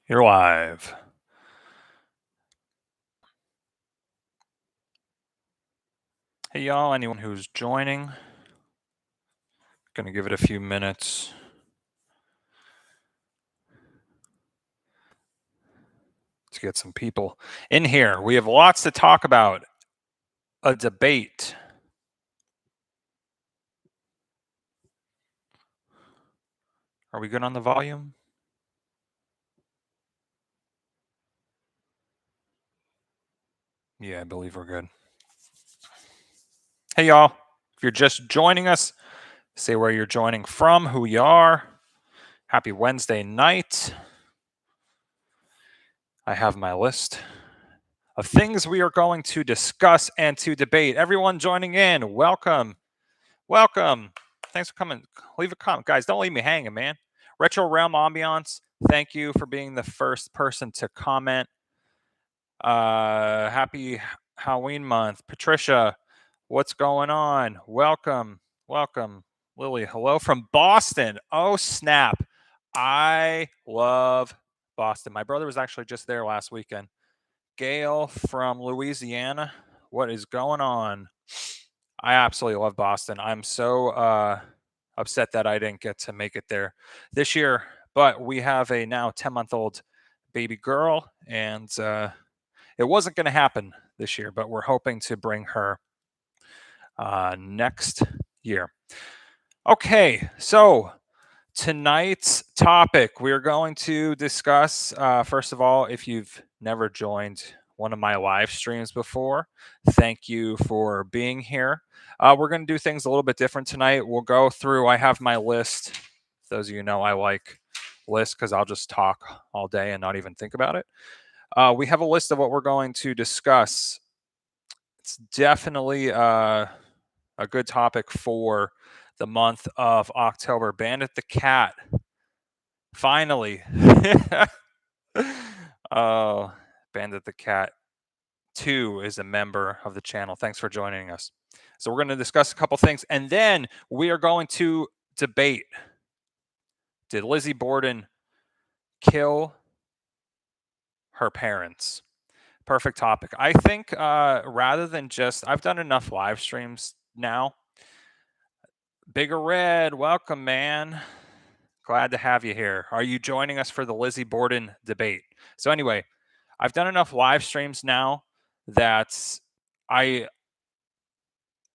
You're live. Hey, y'all, anyone who's joining, gonna give it a few minutes. To get some people in here. We have lots to talk about. A debate. Are we good on the volume? Yeah, I believe we're good. Hey, y'all. If you're just joining us, say where you're joining from, who you are. Happy Wednesday night. I have my list of things we are going to discuss and to debate. Everyone joining in, welcome. Welcome. Thanks for coming. Leave a comment. Guys, don't leave me hanging, man. Retro Realm Ambiance, thank you for being the first person to comment. Happy Halloween month. Patricia, what's going on? Welcome. Welcome. Lily, hello from Boston. Oh, snap. I love Boston. My brother was actually just there last weekend. Gail from Louisiana, what is going on? I absolutely love Boston. I'm so upset that I didn't get to make it there this year, but we have a now 10-month-old baby girl, and it wasn't going to happen this year, but we're hoping to bring her next year. Okay, so tonight's topic, we're going to discuss, first of all, if you've never joined one of my live streams before, thank you for being here. We're going to do things a little bit different tonight. We'll go through, I have my list. Those of you know I like lists because I'll just talk all day and not even think about it. We have a list of what we're going to discuss. It's definitely a good topic for the month of October. Bandit the Cat. Finally. Oh, Bandit the Cat 2 is a member of the channel. Thanks for joining us. So we're going to discuss a couple things, and then we are going to debate. Did Lizzie Borden kill her parents? Perfect topic. I think rather than just, I've done enough live streams now. Bigger Red, welcome, man. Glad to have you here. Are you joining us for the Lizzie Borden debate? So anyway, I've done enough live streams now that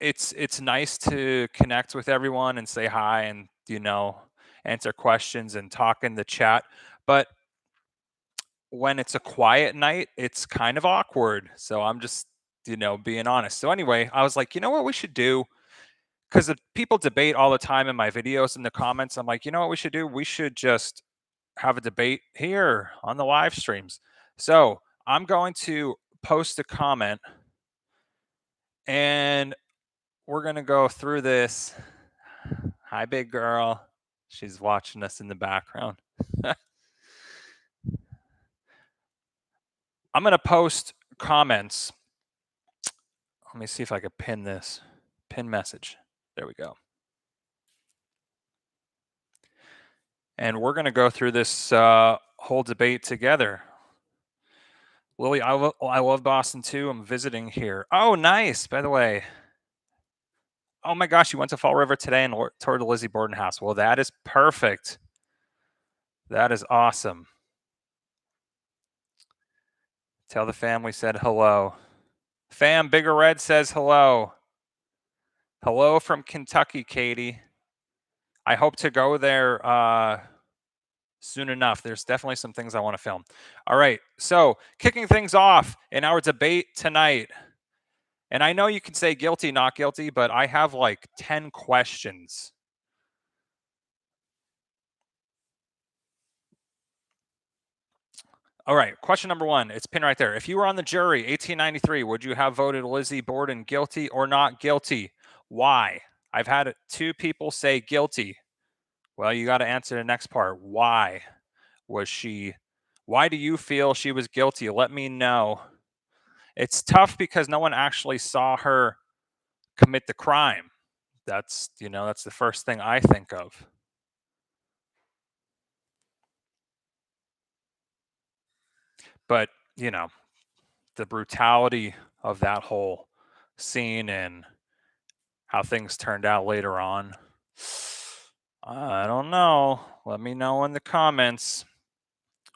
it's nice to connect with everyone and say hi and answer questions and talk in the chat. But when it's a quiet night, it's kind of awkward. So I'm just being honest. So anyway, I was like, you know what we should do? Because people debate all the time in my videos in the comments. I'm like, you know what we should do? We should just have a debate here on the live streams. So I'm going to post a comment and we're going to go through this. Hi, big girl. She's watching us in the background. I'm going to post comments. Let me see if I can pin this. Pin message. There we go. And we're going to go through this whole debate together. Lily, I love Boston too. I'm visiting here. Oh, nice. By the way. Oh my gosh, you went to Fall River today and toured the Lizzie Borden house. Well, that is perfect. That is awesome. Tell the family said hello. Fam, Bigger Red says hello. Hello from Kentucky, Katie. I hope to go there soon enough. There's definitely some things I want to film. All right, so kicking things off in our debate tonight. And I know you can say guilty, not guilty, but I have like 10 questions. All right, question number one. It's pinned right there. If you were on the jury, 1893, would you have voted Lizzie Borden guilty or not guilty? Why? I've had 2 people say guilty. Well, you got to answer the next part. Why was she? Why do you feel she was guilty? Let me know. It's tough because no one actually saw her commit the crime. That's the first thing I think of. But, you know, the brutality of that whole scene and how things turned out later on, I don't know. Let me know in the comments.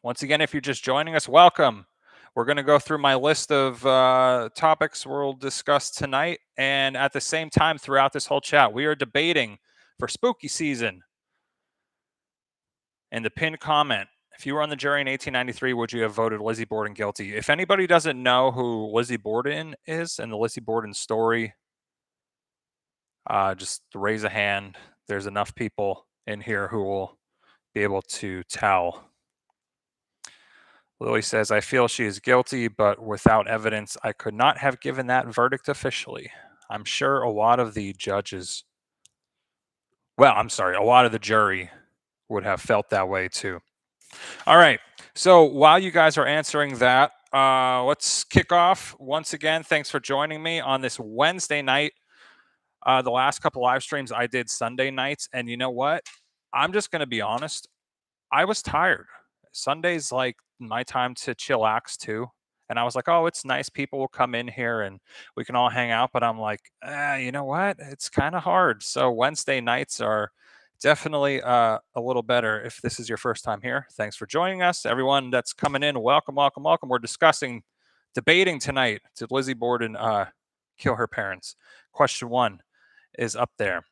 Once again, if you're just joining us, welcome. We're going to go through my list of topics we'll discuss tonight. And at the same time, throughout this whole chat, we are debating for spooky season. And the pinned comment, if you were on the jury in 1893, would you have voted Lizzie Borden guilty? If anybody doesn't know who Lizzie Borden is and the Lizzie Borden story, just raise a hand. There's enough people in here who will be able to tell. Lily says, I feel she is guilty, but without evidence, I could not have given that verdict officially. I'm sure a lot of the judges, well, I'm sorry, a lot of the jury would have felt that way too. All right. So while you guys are answering that, let's kick off. Once again, thanks for joining me on this Wednesday night. The last couple live streams I did Sunday nights, and you know what? I'm just going to be honest. I was tired. Sunday's like my time to chillax too. And I was like, oh, it's nice. People will come in here and we can all hang out. But I'm like, you know what? It's kind of hard. So Wednesday nights are definitely a little better. If this is your first time here, thanks for joining us. Everyone that's coming in, welcome, welcome, welcome. We're debating tonight. Did Lizzie Borden kill her parents? Question 1 is up there.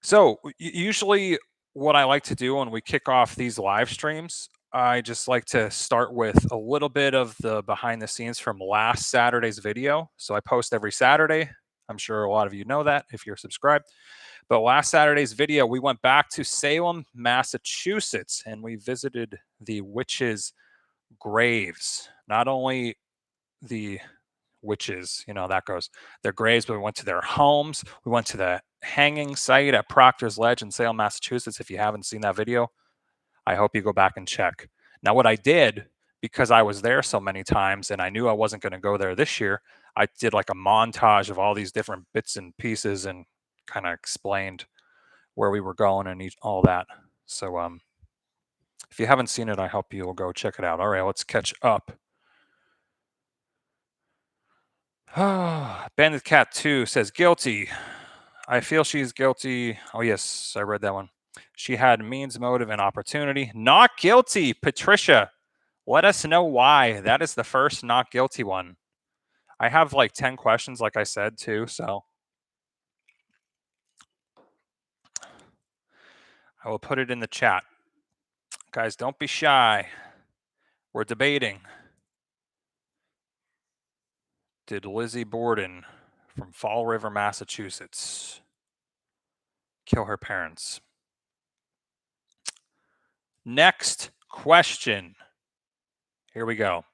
So usually what I like to do when we kick off these live streams, I just like to start with a little bit of the behind the scenes from last Saturday's video. So I post every Saturday. I'm sure a lot of you know that if you're subscribed. But last Saturday's video, we went back to Salem, Massachusetts, and we visited the witches' graves. Not only the witches, that goes, their graves, but we went to their homes. We went to the hanging site at Proctor's Ledge in Salem, Massachusetts. If you haven't seen that video, I hope you go back and check. Now, what I did, because I was there so many times and I knew I wasn't going to go there this year, I did like a montage of all these different bits and pieces and kind of explained where we were going and all that. So if you haven't seen it, I hope you'll go check it out. All right, let's catch up. Bandit Cat 2 says guilty. I feel she's guilty. Oh, yes, I read that one. She had means, motive, and opportunity. Not guilty. Patricia, let us know why. That is the first not guilty one. I have like 10 questions, like I said, too. So I will put it in the chat. Guys, don't be shy. We're debating. Did Lizzie Borden from Fall River, Massachusetts, kill her parents? Next question. Here we go.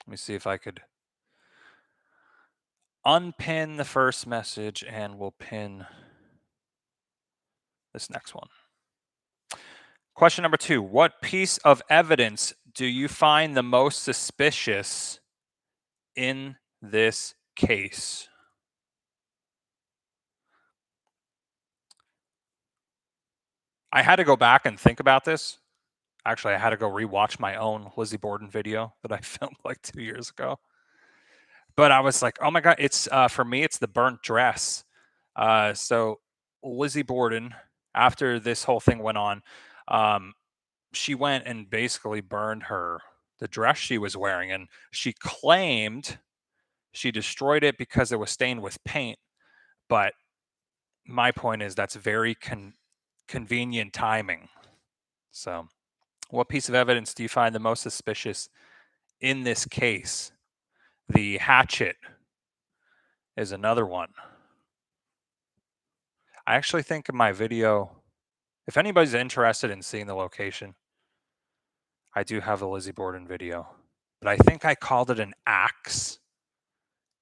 Let me see if I could unpin the first message and we'll pin this next one. Question number 2. What piece of evidence do you find the most suspicious in this case? I had to go back and think about this. Actually, I had to go rewatch my own Lizzie Borden video that I filmed like 2 years ago. But I was like, oh my God, it's for me, it's the burnt dress. So Lizzie Borden, after this whole thing went on, she went and basically burned the dress she was wearing. And she claimed she destroyed it because it was stained with paint. But my point is that's very convenient timing. So what piece of evidence do you find the most suspicious in this case? The hatchet is another one. I actually think in my video, if anybody's interested in seeing the location, I do have a Lizzie Borden video, but I think I called it an axe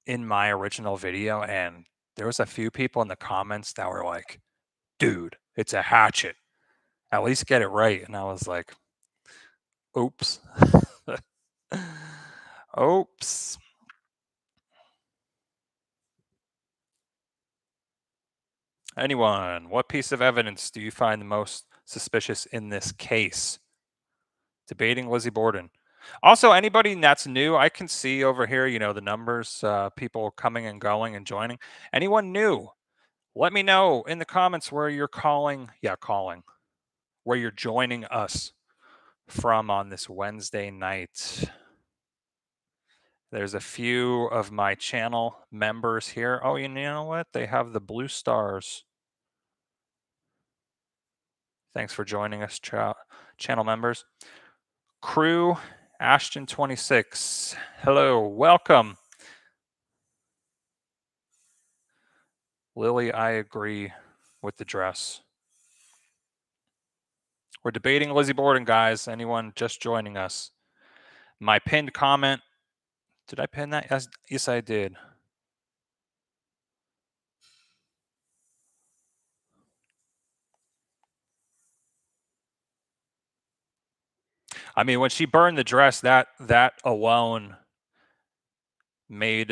in my original video, and there was a few people in the comments that were like, dude, it's a hatchet. At least get it right. And I was like, oops. Oops. Anyone, what piece of evidence do you find the most suspicious in this case? Debating Lizzie Borden. Also, anybody that's new, I can see over here, the numbers, people coming and going and joining. Anyone new, let me know in the comments where you're calling, where you're joining us from on this Wednesday night. There's a few of my channel members here. Oh, you know what? They have the blue stars. Thanks for joining us, channel members. Crew Ashton 26. Hello, welcome. Lily, I agree with the dress. We're debating Lizzie Borden, guys. Anyone just joining us? My pinned comment. Did I pin that? Yes, I did. I mean, when she burned the dress, that alone made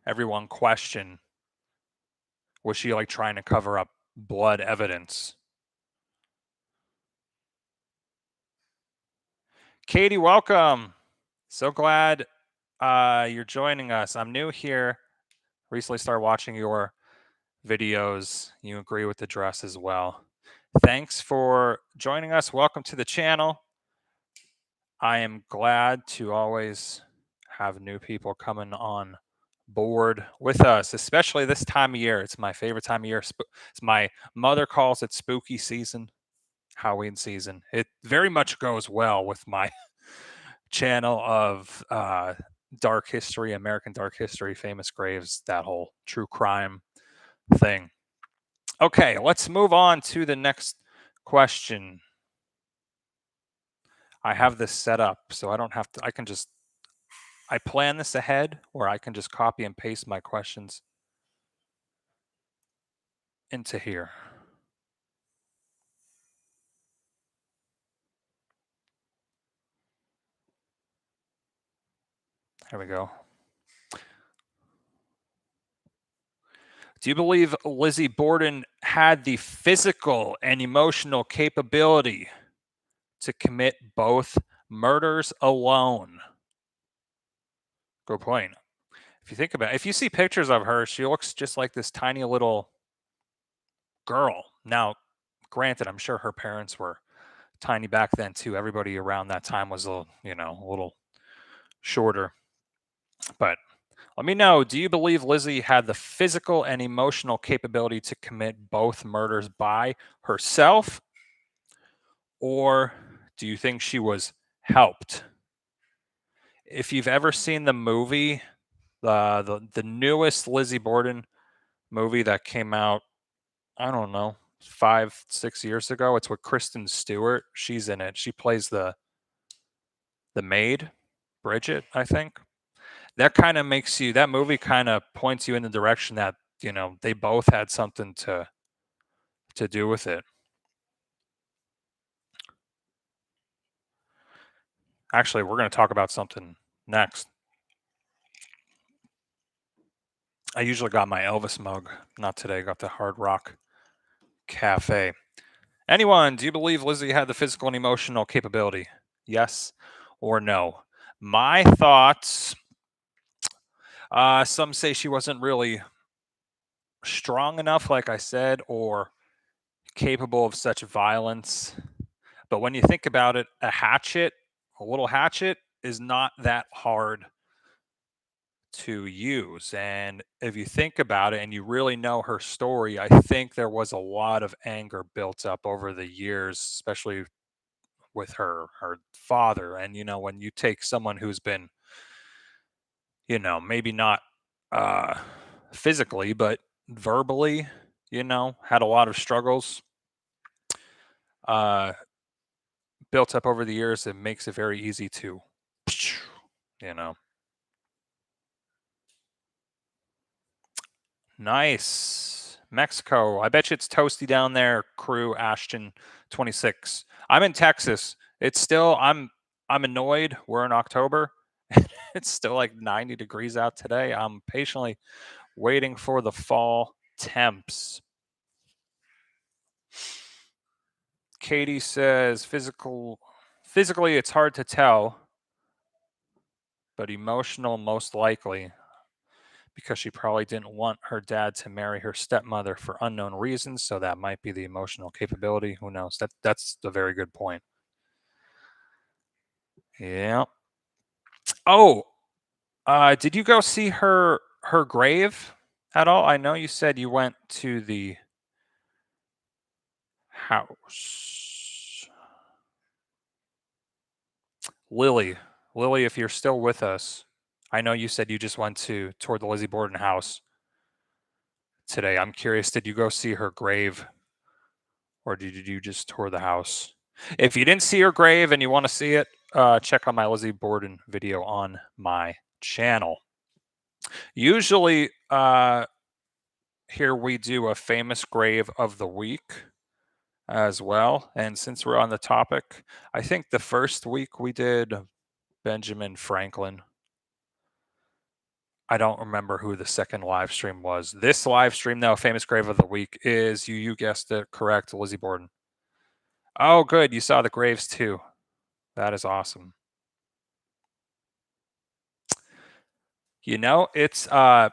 everyone question, was she like trying to cover up blood evidence? Katie, welcome. So glad you're joining us. I'm new here. Recently started watching your videos. You agree with the dress as well. Thanks for joining us. Welcome to the channel. I am glad to always have new people coming on board with us, especially this time of year. It's my favorite time of year. It's my mother calls it spooky season, Halloween season. It very much goes well with my channel of dark history, American dark history, famous graves, that whole true crime thing. Okay, let's move on to the next question. I have this set up so I don't have to, I plan this ahead, or I can just copy and paste my questions into here. Here we go. Do you believe Lizzie Borden had the physical and emotional capability to commit both murders alone? Good point. If you think about it, if you see pictures of her, she looks just like this tiny little girl. Now, granted, I'm sure her parents were tiny back then too. Everybody around that time was a little shorter. But let me know, do you believe Lizzie had the physical and emotional capability to commit both murders by herself? Or do you think she was helped? If you've ever seen the movie, the newest Lizzie Borden movie that came out, I don't know, 5-6 years ago, it's with Kristen Stewart. She's in it. She plays the maid, Bridget, I think. That movie kind of points you in the direction that they both had something to do with it. Actually, we're going to talk about something next. I usually got my Elvis mug. Not today. Got the Hard Rock Cafe. Anyone, do you believe Lizzie had the physical and emotional capability? Yes or no? My thoughts, some say she wasn't really strong enough, like I said, or capable of such violence. But when you think about it, a little hatchet, is not that hard to use. And if you think about it and you really know her story, I think there was a lot of anger built up over the years, especially with her father. And when you take someone who's been, maybe not uh physically, but verbally, had a lot of struggles uh built up over the years, it makes it very easy to you know Nice. Mexico. I bet you it's toasty down there, crew Ashton 26. I'm in Texas. It's still I'm annoyed. We're in October. It's still like 90 degrees out today. I'm patiently waiting for the fall temps. Katie says physically it's hard to tell. but emotional most likely because she probably didn't want her dad to marry her stepmother for unknown reasons. So that might be the emotional capability. Who knows? That's a very good point. Yeah. Oh, did you go see her grave at all? I know you said you went to the house. Lily, Lily, if you're still with us, I know you said you just went toward the Lizzie Borden house today. I'm curious, did you go see her grave or did you just tour the house? If you didn't see her grave and you want to see it, check out my Lizzie Borden video on my channel. Usually, here we do a famous grave of the week as well. And since we're on the topic, I think the first week we did Benjamin Franklin. I don't remember who the second live stream was. This live stream, though, famous grave of the week is you guessed it correct, Lizzie Borden. Oh, good. You saw the graves too. That is awesome. You know, it's I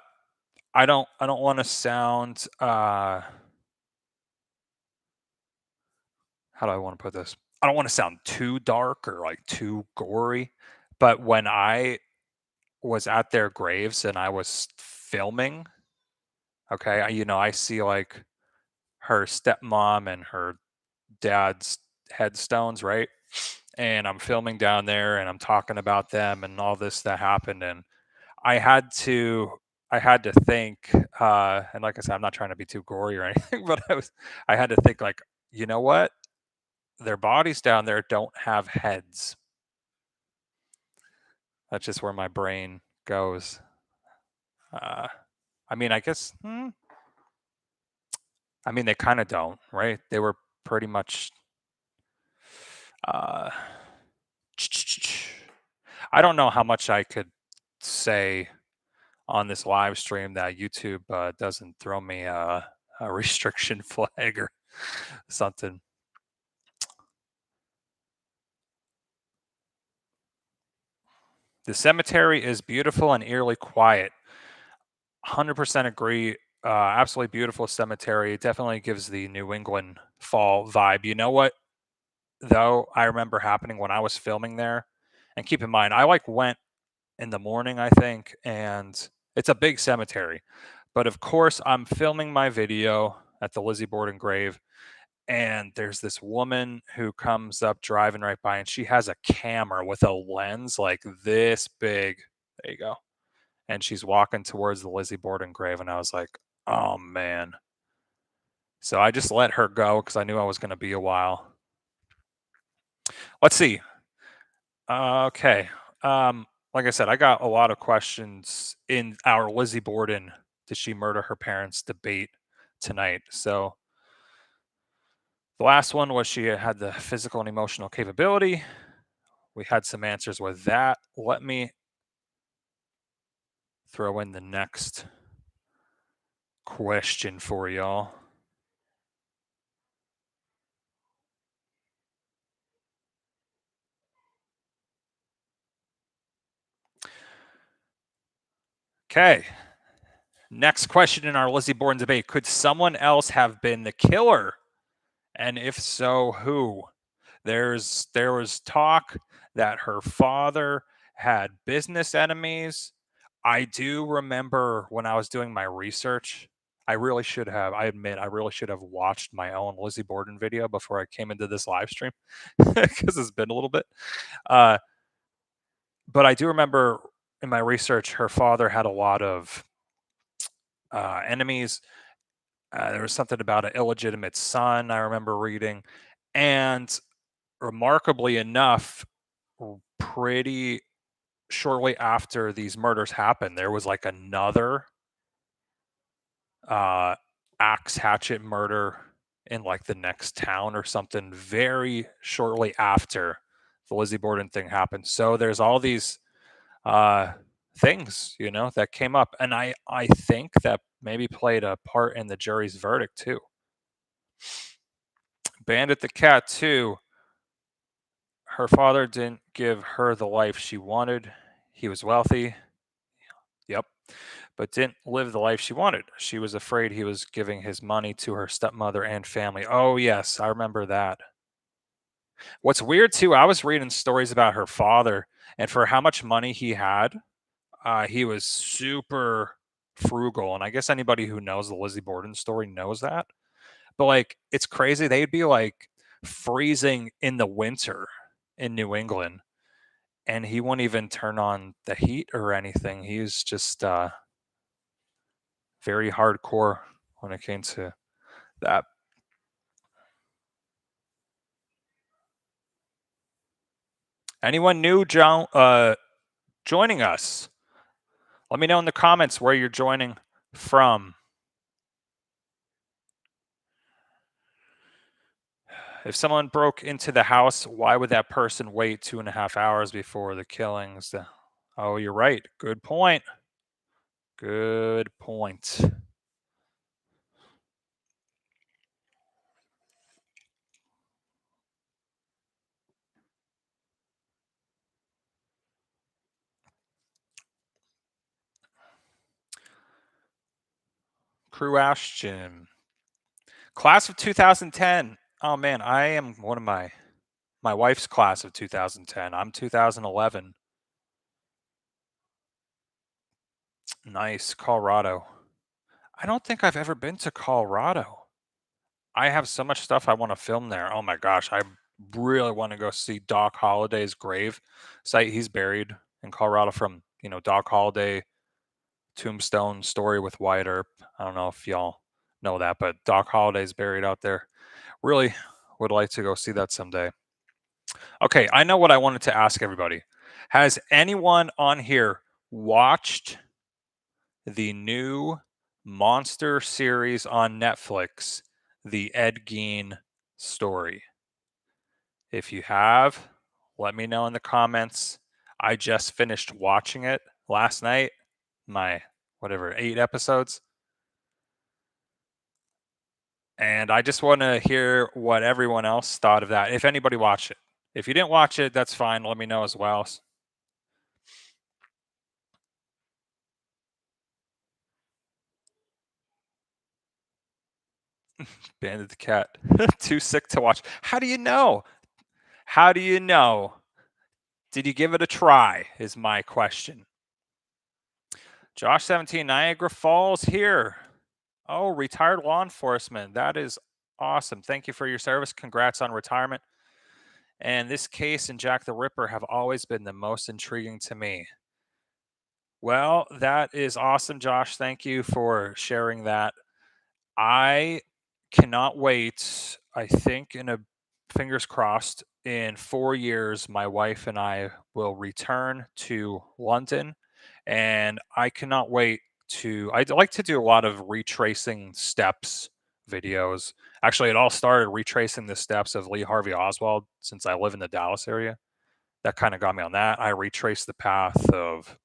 don't want to sound how do I want to put this? I don't want to sound too dark or like too gory, but when I was at their graves and I was filming, okay, I see like her stepmom and her dad's headstones, right? And I'm filming down there and I'm talking about them and all this that happened and I had to I had to think and like I said I'm not trying to be too gory or anything but I had to think like you know what? Their bodies down there don't have heads. That's just where my brain goes. Uh I mean, I guess I mean they kind of don't, right? They were pretty much uh I don't know how much I could say on this live stream that YouTube doesn't throw me a restriction flag or something. The cemetery is beautiful and eerily quiet. 100% agree. Absolutely beautiful cemetery. It definitely gives the New England fall vibe. You know what, though, I remember happening when I was filming there. And keep in mind, I like went in the morning, I think, and it's a big cemetery. But of course, I'm filming my video at the Lizzie Borden grave, and there's this woman who comes up driving right by, and she has a camera with a lens like this big. There you go. And she's walking towards the Lizzie Borden grave, and I was like, oh man. So I just let her go because I knew I was going to be a while. Let's see. Okay. Like I said, I got a lot of questions in our Lizzie Borden, did she murder her parents debate tonight. So the last one was she had the physical and emotional capability. We had some answers with that. Let me throw in the next question for y'all. Okay. Next question in our Lizzie Borden debate. Could someone else have been the killer? And if so, who? There was talk that her father had business enemies. I do remember when I was doing my research, I admit, I really should have watched my own Lizzie Borden video before I came into this live stream because it's been a little bit. Uh, but I do remember in my research, her father had a lot of enemies. There was something about an illegitimate son, I remember reading. And remarkably enough, pretty shortly after these murders happened, there was like another uh, axe hatchet murder in like the next town or something very shortly after the Lizzie Borden thing happened. So there's all these uh, things, that came up. And I think that maybe played a part in the jury's verdict too. Bandit the Cat too. Her father didn't give her the life she wanted. He was wealthy. Yep. But didn't live the life she wanted. She was afraid he was giving his money to her stepmother and family. Oh, yes, I remember that. What's weird too, I was reading stories about her father, and for how much money he was super frugal. And I guess anybody who knows the Lizzie Borden story knows that. But like, it's crazy. They'd be like freezing in the winter in New England, and he wouldn't even turn on the heat or anything. He was just very hardcore when it came to that. Anyone new joining us? Let me know in the comments where you're joining from. If someone broke into the house, why would that person wait 2.5 hours before the killings? Oh, you're right. Good point. Good point. Crew Ashton. Class of 2010. Oh man, I am one of my wife's class of 2010. I'm 2011. Nice, Colorado. I don't think I've ever been to Colorado. I have so much stuff I want to film there. Oh my gosh, I really want to go see Doc Holliday's grave site. He's buried in Colorado from, Doc Holliday tombstone story with Wyatt Earp. I don't know if y'all know that, but Doc Holliday's buried out there. Really would like to go see that someday. Okay, I know what I wanted to ask everybody. Has anyone on here watched the new monster series on Netflix, The Ed Gein Story? If you have, let me know in the comments. I just finished watching it last night, my whatever, 8 episodes. And I just want to hear what everyone else thought of that. If anybody watched it. If you didn't watch it, that's fine. Let me know as well. Bandit the cat. Too sick to watch. How do you know? How do you know? Did you give it a try? Is my question. Josh 17, Niagara Falls here. Oh, retired law enforcement. That is awesome. Thank you for your service. Congrats on retirement. And this case and Jack the Ripper have always been the most intriguing to me. Well, that is awesome, Josh. Thank you for sharing that. I cannot wait. I think fingers crossed, in 4 years, my wife and I will return to London, and I cannot wait I'd like to do a lot of retracing steps videos. Actually, it all started retracing the steps of Lee Harvey Oswald since I live in the Dallas area. That kind of got me on that. I retraced the path of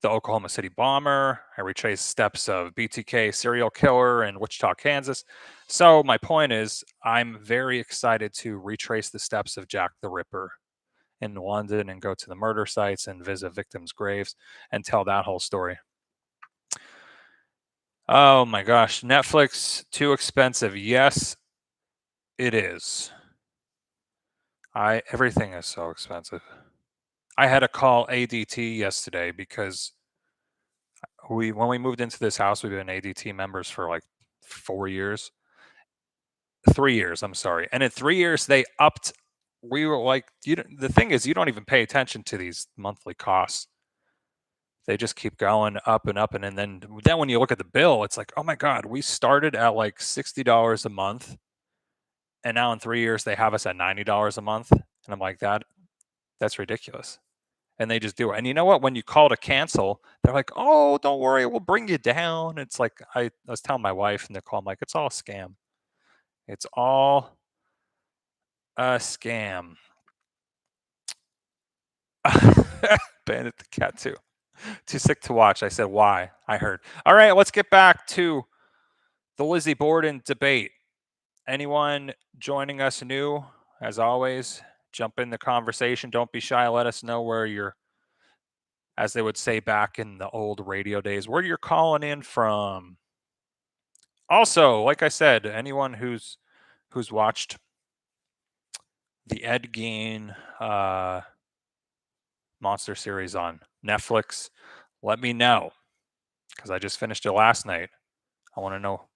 the Oklahoma City bomber. I retraced steps of BTK serial killer in Wichita, Kansas. So my point is, I'm very excited to retrace the steps of Jack the Ripper in London and go to the murder sites and visit victims' graves and tell that whole story. Oh my gosh, Netflix too expensive. Yes, it is. Everything is so expensive. I had to call ADT yesterday because when we moved into this house, we've been ADT members for like 4 years. 3 years, I'm sorry. And in 3 years they upped. We were like, the thing is, you don't even pay attention to these monthly costs. They just keep going up and up, and then when you look at the bill, it's like, oh my god, we started at like $60 a month, and now in 3 years they have us at $90 a month, and I'm like, that's ridiculous. And they just do it. And you know what? When you call to cancel, they're like, "Oh, don't worry, we'll bring you down." It's like I was telling my wife Nicole, I'm like, "It's all a scam. It's all a scam." Bandit the cat too. Too sick to watch. I said, "Why?" I heard. All right, let's get back to the Lizzie Borden debate. Anyone joining us new? As always, jump in the conversation. Don't be shy. Let us know where you're as they would say back in the old radio days, where you're calling in from. Also, like I said, anyone who's watched the Ed Gein monster series on Netflix, let me know because I just finished it last night. I want to know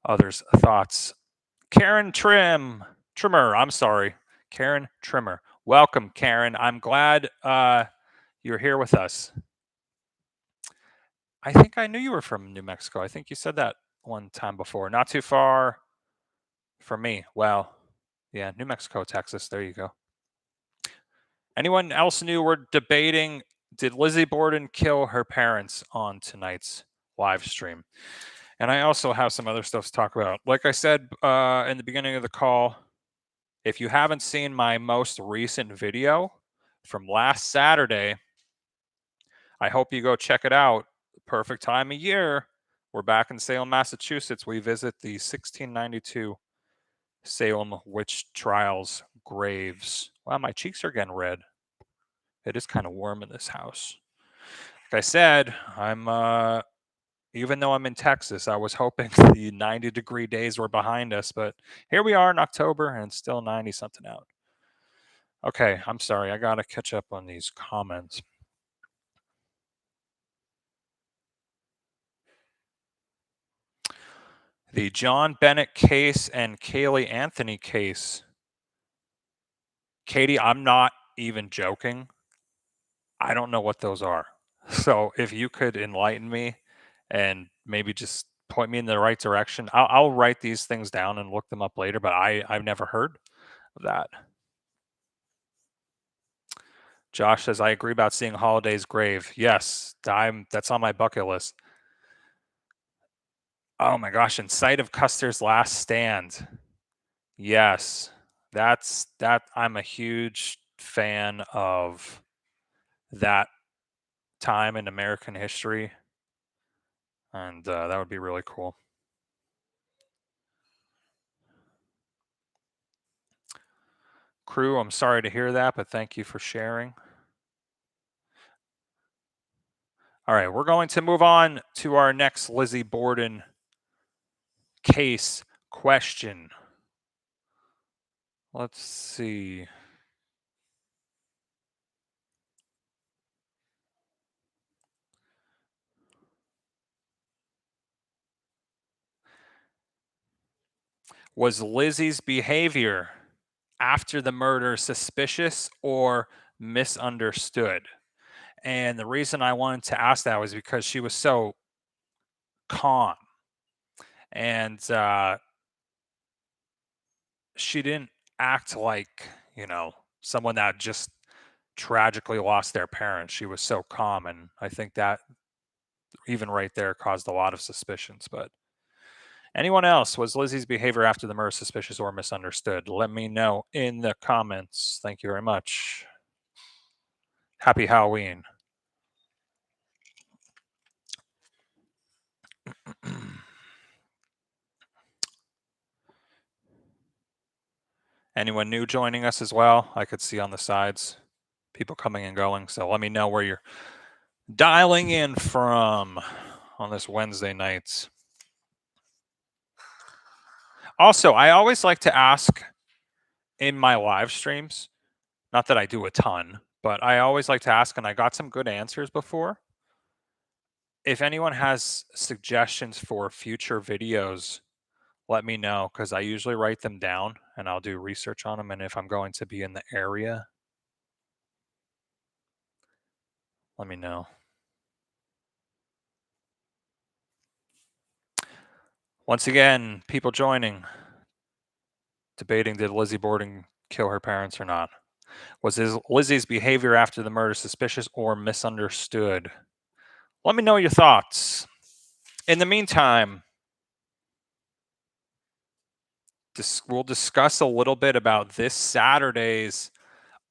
others' thoughts. Trimmer, I'm sorry. Karen Trimmer. Welcome, Karen. I'm glad you're here with us. I think I knew you were from New Mexico. I think you said that one time before. Not too far from me. Well, yeah, New Mexico, Texas. There you go. Anyone else new? We're debating, did Lizzie Borden kill her parents on tonight's live stream? And I also have some other stuff to talk about. Like I said in the beginning of the call, if you haven't seen my most recent video from last Saturday, I hope you go check it out. Perfect time of year. We're back in Salem, Massachusetts. We visit the 1692 Salem witch trials graves. Wow, my cheeks are getting red. It is kind of warm in this house. Like I said, even though I'm in Texas, I was hoping the 90-degree days were behind us, but here we are in October and it's still 90 something out. Okay, I'm sorry. I got to catch up on these comments. The John Bennett case and Kaylee Anthony case. Katie, I'm not even joking. I don't know what those are. So if you could enlighten me and maybe just point me in the right direction, I'll write these things down and look them up later, but I've never heard of that. Josh says, I agree about seeing Holiday's grave. Yes, that's on my bucket list. Oh my gosh, in sight of Custer's last stand. Yes, I'm a huge fan of that time in American history, and that would be really cool. Crew, I'm sorry to hear that, but thank you for sharing. All right, we're going to move on to our next Lizzie Borden case question. Let's see. Was Lizzie's behavior after the murder suspicious or misunderstood? And the reason I wanted to ask that was because she was so calm and she didn't act like, someone that just tragically lost their parents. She was so calm. And I think that even right there caused a lot of suspicions. But anyone else, was Lizzie's behavior after the murder suspicious or misunderstood? Let me know in the comments. Thank you very much. Happy Halloween. Anyone new joining us as well? I could see on the sides people coming and going. So let me know where you're dialing in from on this Wednesday night. Also, I always like to ask in my live streams, not that I do a ton, but I always like to ask, and I got some good answers before. If anyone has suggestions for future videos, let me know because I usually write them down and I'll do research on them. And if I'm going to be in the area, let me know. Once again, people joining, debating, did Lizzie Borden kill her parents or not? Was Lizzie's behavior after the murder suspicious or misunderstood? Let me know your thoughts. In the meantime, we'll discuss a little bit about this Saturday's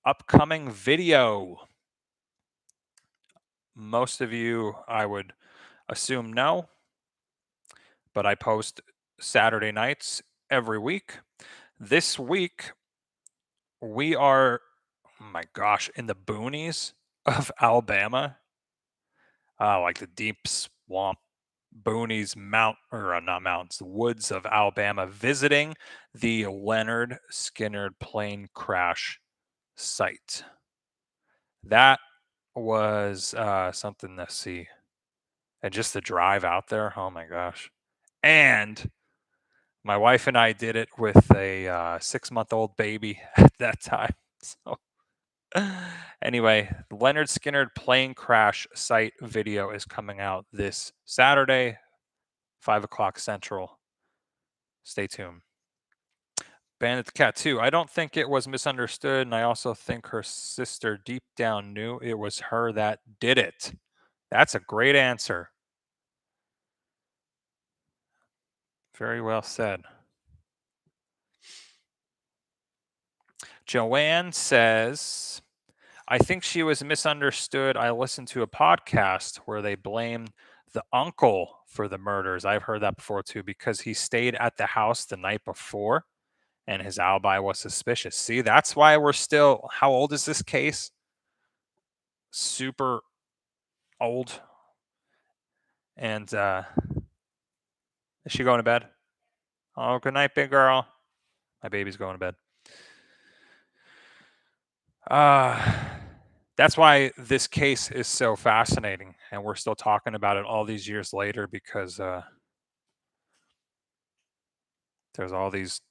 upcoming video. Most of you, I would assume, know, but I post Saturday nights every week. This week, we are, oh my gosh, in the boonies of Alabama. like the deep swamp boonies, not mountains, the woods of Alabama, visiting the Leonard Skinner plane crash site. That was something to see. And just the drive out there, oh my gosh. And my wife and I did it with a 6-month-old baby at that time. So, anyway, Leonard Skinner plane crash site video is coming out this Saturday, 5 o'clock Central. Stay tuned. Bandit the Cat 2. I don't think it was misunderstood, and I also think her sister deep down knew it was her that did it. That's a great answer. Very well said. Joanne says, I think she was misunderstood. I listened to a podcast where they blamed the uncle for the murders. I've heard that before too, because he stayed at the house the night before and his alibi was suspicious. See, that's why we're still, how old is this case? Super old. And is she going to bed? Oh, good night, big girl. My baby's going to bed. That's why this case is so fascinating, and we're still talking about it all these years later because there's all these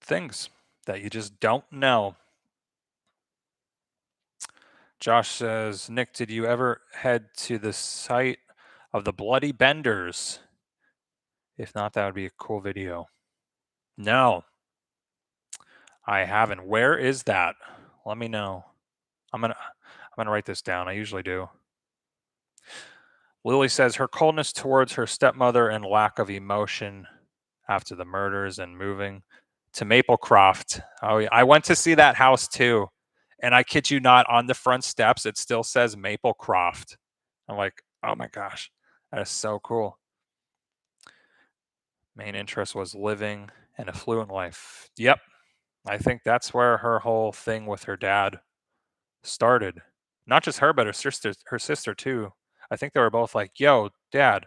things that you just don't know. Josh says, Nick, did you ever head to the site of the Bloody Benders? If not, that would be a cool video. No, I haven't. Where is that? Let me know. I'm gonna write this down. I usually do. Lily says her coldness towards her stepmother and lack of emotion after the murders and moving to Maplecroft. Oh, yeah. I went to see that house too. And I kid you not, on the front steps, it still says Maplecroft. I'm like, oh my gosh, that is so cool. Main interest was living an affluent life. Yep. I think that's where her whole thing with her dad started. Not just her, but her sister too. I think they were both like, yo, dad,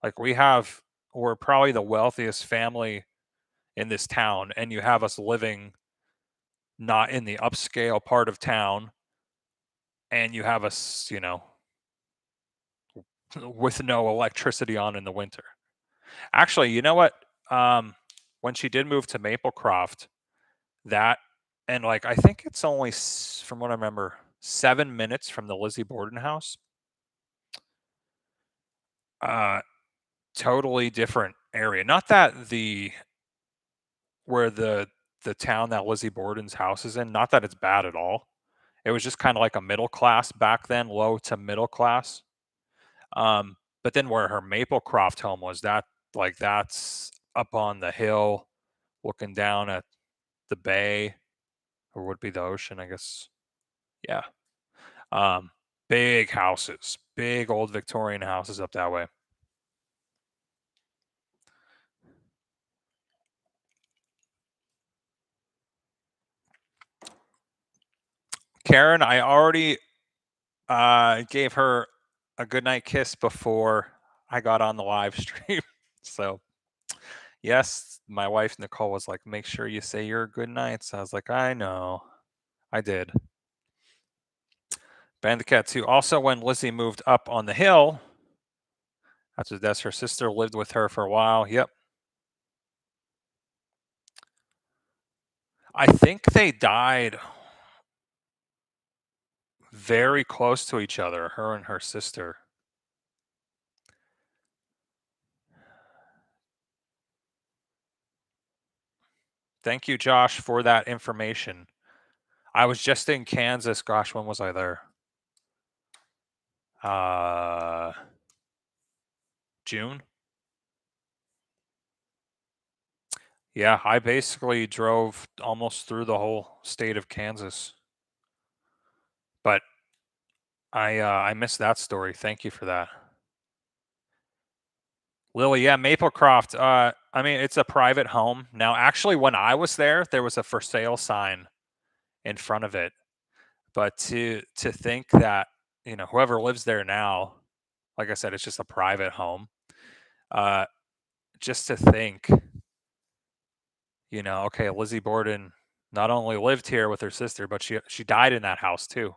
like we're probably the wealthiest family in this town, and you have us living not in the upscale part of town, and you have us, with no electricity on in the winter. Actually, you know what? When she did move to Maplecroft, that and like I think it's only from what I remember 7 minutes from the Lizzie Borden house. Uh, totally different area. Not that where the town that Lizzie Borden's house is in. Not that it's bad at all. It was just kind of like a middle class back then, low to middle class. But then where her Maplecroft home was, that's up on the hill, looking down at the bay, or would be the ocean, I guess. Yeah. Um, big houses, big old Victorian houses up that way. Karen, I already gave her a goodnight kiss before I got on the live stream. So, yes, my wife Nicole was like, "Make sure you say your good nights." I was like, "I know, I did." Bandit 2. Also, when Lizzie moved up on the hill after death, her sister lived with her for a while. Yep. I think they died very close to each other, her and her sister. Thank you, Josh, for that information. I was just in Kansas. Gosh, when was I there? June. Yeah, I basically drove almost through the whole state of Kansas. But I missed that story. Thank you for that. Lily, yeah, Maplecroft. I mean, it's a private home. Now, actually, when I was there was a for sale sign in front of it. But to think that, whoever lives there now like I said, it's just a private home. Uh, just to think, okay, Lizzie Borden not only lived here with her sister, but she died in that house too.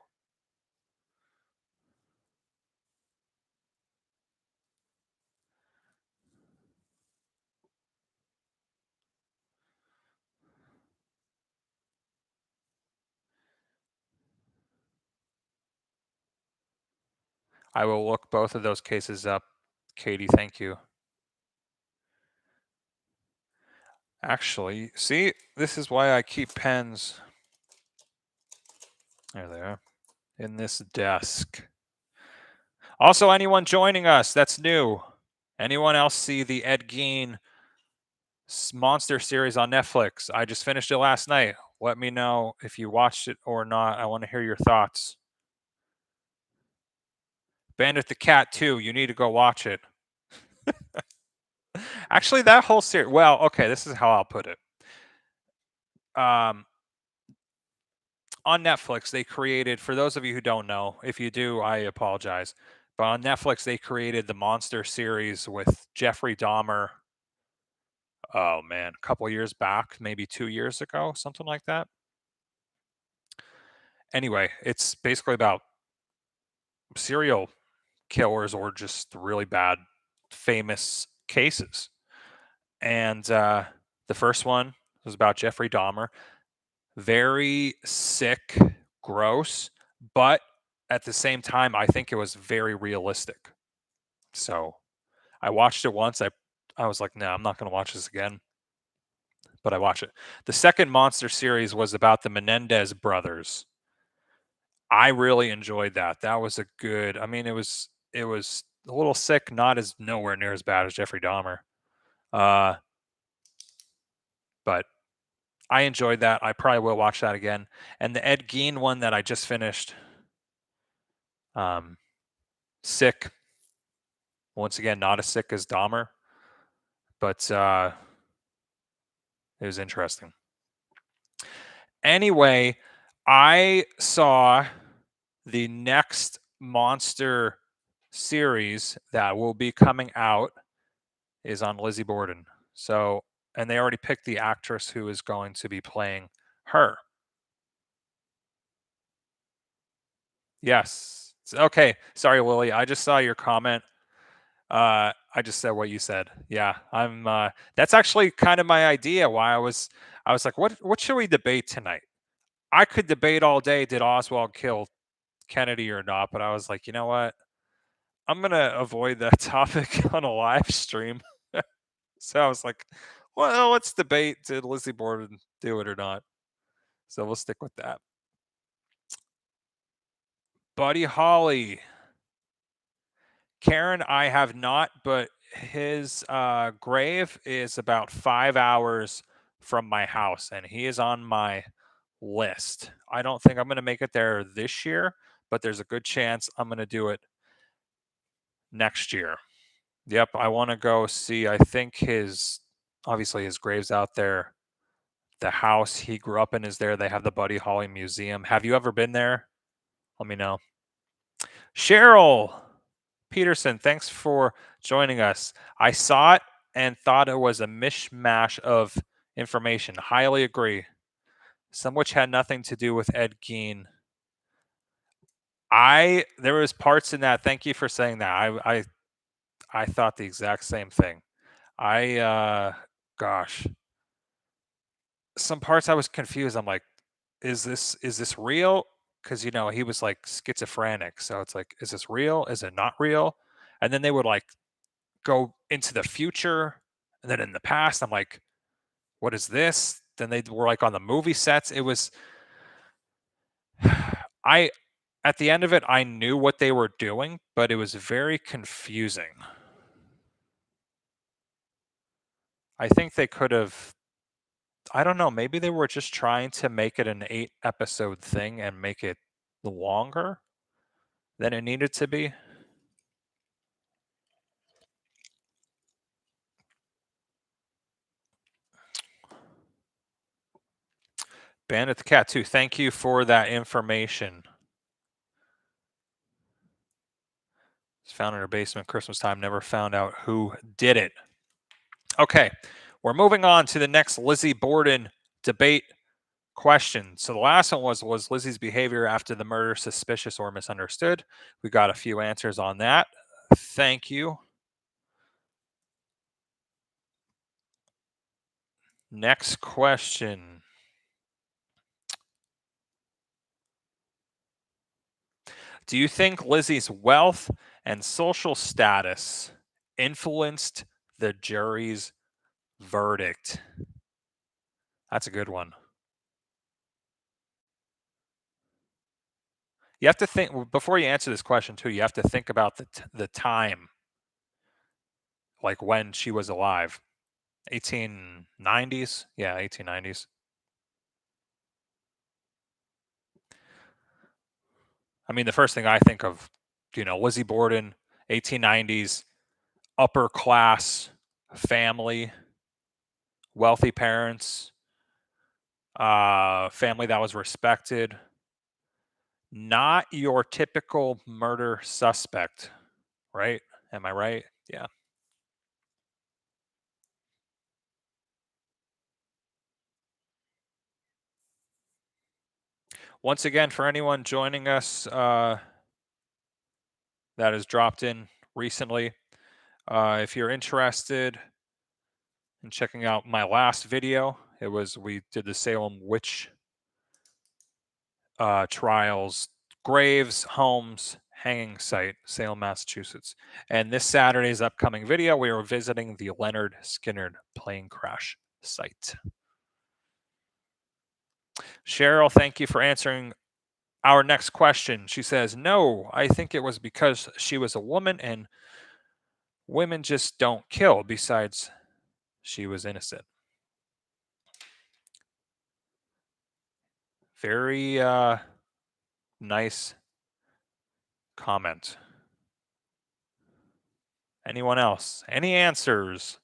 I will look both of those cases up. Katie, thank you. Actually, see, this is why I keep pens. There they are. In this desk. Also, anyone joining us that's new, anyone else see the Ed Gein monster series on Netflix? I just finished it last night. Let me know if you watched it or not. I want to hear your thoughts. Bandit the Cat 2, you need to go watch it. Actually, that whole series, well, okay, this is how I'll put it. On Netflix, they created, for those of you who don't know, if you do, I apologize. But on Netflix, they created the monster series with Jeffrey Dahmer. Oh man, a couple years back, maybe 2 years ago, something like that. Anyway, it's basically about serial killers or just really bad, famous cases. And the first one was about Jeffrey Dahmer. Very sick, gross, but at the same time, I think it was very realistic. So I watched it once. I was like, no, I'm not going to watch this again. But I watched it. The second monster series was about the Menendez brothers. I really enjoyed that. That was a good. I mean, it was a little sick, not as nowhere near as bad as Jeffrey Dahmer. Uh, but I enjoyed that. I probably will watch that again. And the Ed Gein one that I just finished, sick. Once again, not as sick as Dahmer, but it was interesting. Anyway, I saw the next monster series that will be coming out is on Lizzie Borden. So, and they already picked the actress who is going to be playing her. Yes. Okay. Sorry, Lily. I just saw your comment. I just said what you said. Yeah, I'm. That's actually kind of my idea. Why I was like, what should we debate tonight? I could debate all day. Did Oswald kill Kennedy or not? But I was like, you know what? I'm gonna avoid that topic on a live stream. So I was like, well, let's debate. Did Lizzie Borden do it or not? So we'll stick with that. Buddy Holly. Karen, I have not, but his grave is about 5 hours from my house, and he is on my list. I don't think I'm going to make it there this year, but there's a good chance I'm going to do it next year. Yep, I want to go see. I think obviously his grave's out there. The house he grew up in is there. They have the Buddy Holly Museum. Have you ever been there? Let me know. Cheryl Peterson, thanks for joining us. I saw it and thought it was a mishmash of information. Highly agree. Some which had nothing to do with Ed Gein. There was parts in that. Thank you for saying that. I thought the exact same thing. Gosh, some parts I was confused. I'm like, is this real? Because he was like schizophrenic, so it's like, is this real? Is it not real? And then they would like go into the future and then in the past. I'm like, what is this? Then they were like on the movie sets. It was I at the end of it, I knew what they were doing, but it was very confusing. I think they could have, I don't know, maybe they were just trying to make it an 8 episode thing and make it longer than it needed to be. Bandit the Cat 2, thank you for that information. It's found in her basement Christmas time. Never found out who did it. Okay, we're moving on to the next Lizzie Borden debate question. So the last one was Lizzie's behavior after the murder suspicious or misunderstood? We got a few answers on that. Thank you. Next question. Do you think Lizzie's wealth and social status influenced the jury's verdict? That's a good one. You have to think before you answer this question too. You have to think about the time, like when she was alive. 1890s? Yeah, 1890s. I mean, the first thing I think of, Lizzie Borden, 1890s, upper class family, wealthy parents, family that was respected. Not your typical murder suspect, right? Am I right? Yeah. Once again, for anyone joining us that has dropped in recently, if you're interested in checking out my last video, we did the Salem witch trials, graves, homes, hanging site, Salem, Massachusetts. And this Saturday's upcoming video, we are visiting the Leonard Skinner plane crash site. Cheryl, thank you for answering our next question. She says, no, I think it was because she was a woman and women just don't kill. Besides, she was innocent. Very nice comment. Anyone else? Any answers?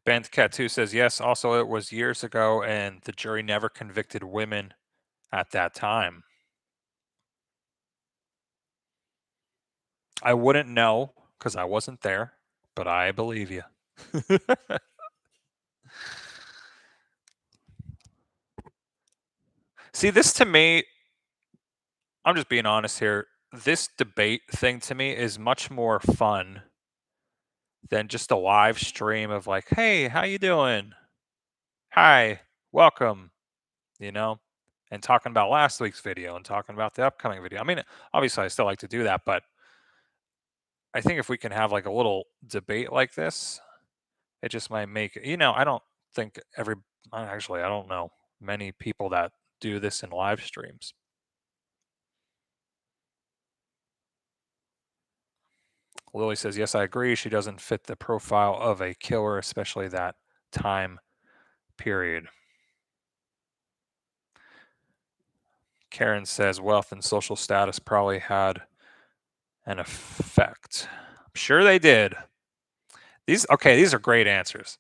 Bandcat 2 says yes. Also, it was years ago, and the jury never convicted women at that time. I wouldn't know because I wasn't there, but I believe you. See, this to me, I'm just being honest here. This debate thing to me is much more fun than just a live stream of like, hey, how you doing? Hi, welcome, you know, and talking about last week's video and talking about the upcoming video. I mean, obviously I still like to do that, but I think if we can have like a little debate like this, it just might make, I don't think actually, I don't know many people that do this in live streams. Lily says, yes, I agree. She doesn't fit the profile of a killer, especially that time period. Karen says, wealth and social status probably had an effect. I'm sure they did. These are great answers.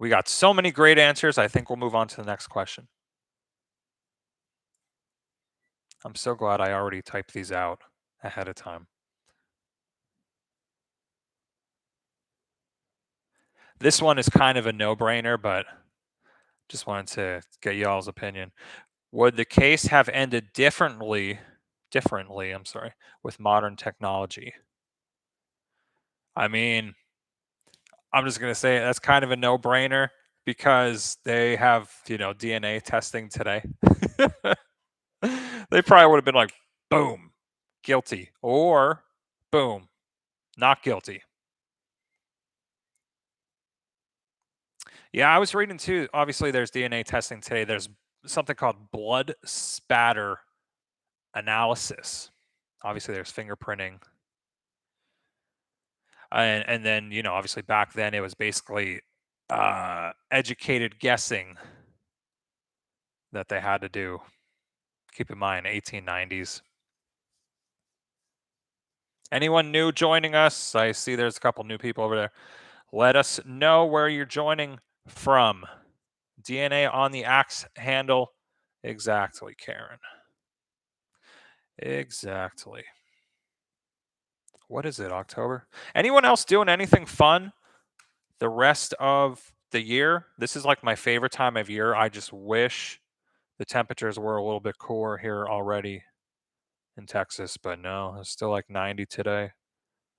We got so many great answers. I think we'll move on to the next question. I'm so glad I already typed these out ahead of time. This one is kind of a no-brainer, but just wanted to get y'all's opinion. Would the case have ended differently, with modern technology? I mean, I'm just going to say that's kind of a no-brainer because they have, DNA testing today. They probably would have been like, boom, guilty, or boom, not guilty. Yeah, I was reading too. Obviously, there's DNA testing today. There's something called blood spatter analysis. Obviously, there's fingerprinting. And then, obviously back then it was basically educated guessing that they had to do. Keep in mind, 1890s. Anyone new joining us? I see there's a couple new people over there. Let us know where you're joining from. DNA on the axe handle. Exactly, Karen. Exactly. What is it, October? Anyone else doing anything fun the rest of the year? This is like my favorite time of year. I just wish the temperatures were a little bit cooler here already in Texas, but no, it's still like 90 today.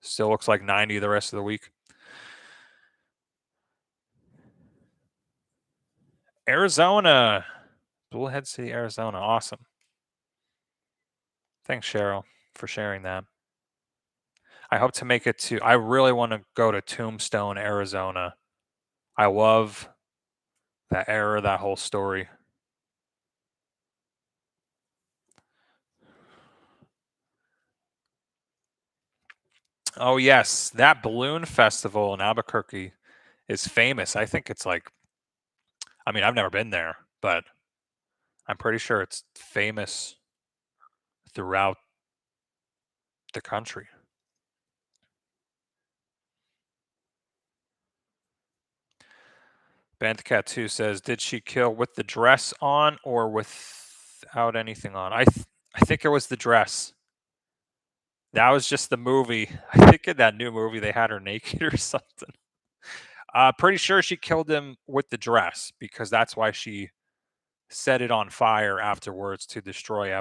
Still looks like 90 the rest of the week. Arizona. Bullhead City, Arizona. Awesome. Thanks, Cheryl, for sharing that. I hope to make it to, I really want to go to Tombstone, Arizona. I love that era, that whole story. Oh, yes. That balloon festival in Albuquerque is famous. I think it's like, I mean, I've never been there, but I'm pretty sure it's famous throughout the country. Bandcat 2 says, did she kill with the dress on or without anything on? I think it was the dress. That was just the movie. I think in that new movie they had her naked or something. Pretty sure she killed him with the dress because that's why she set it on fire afterwards to destroy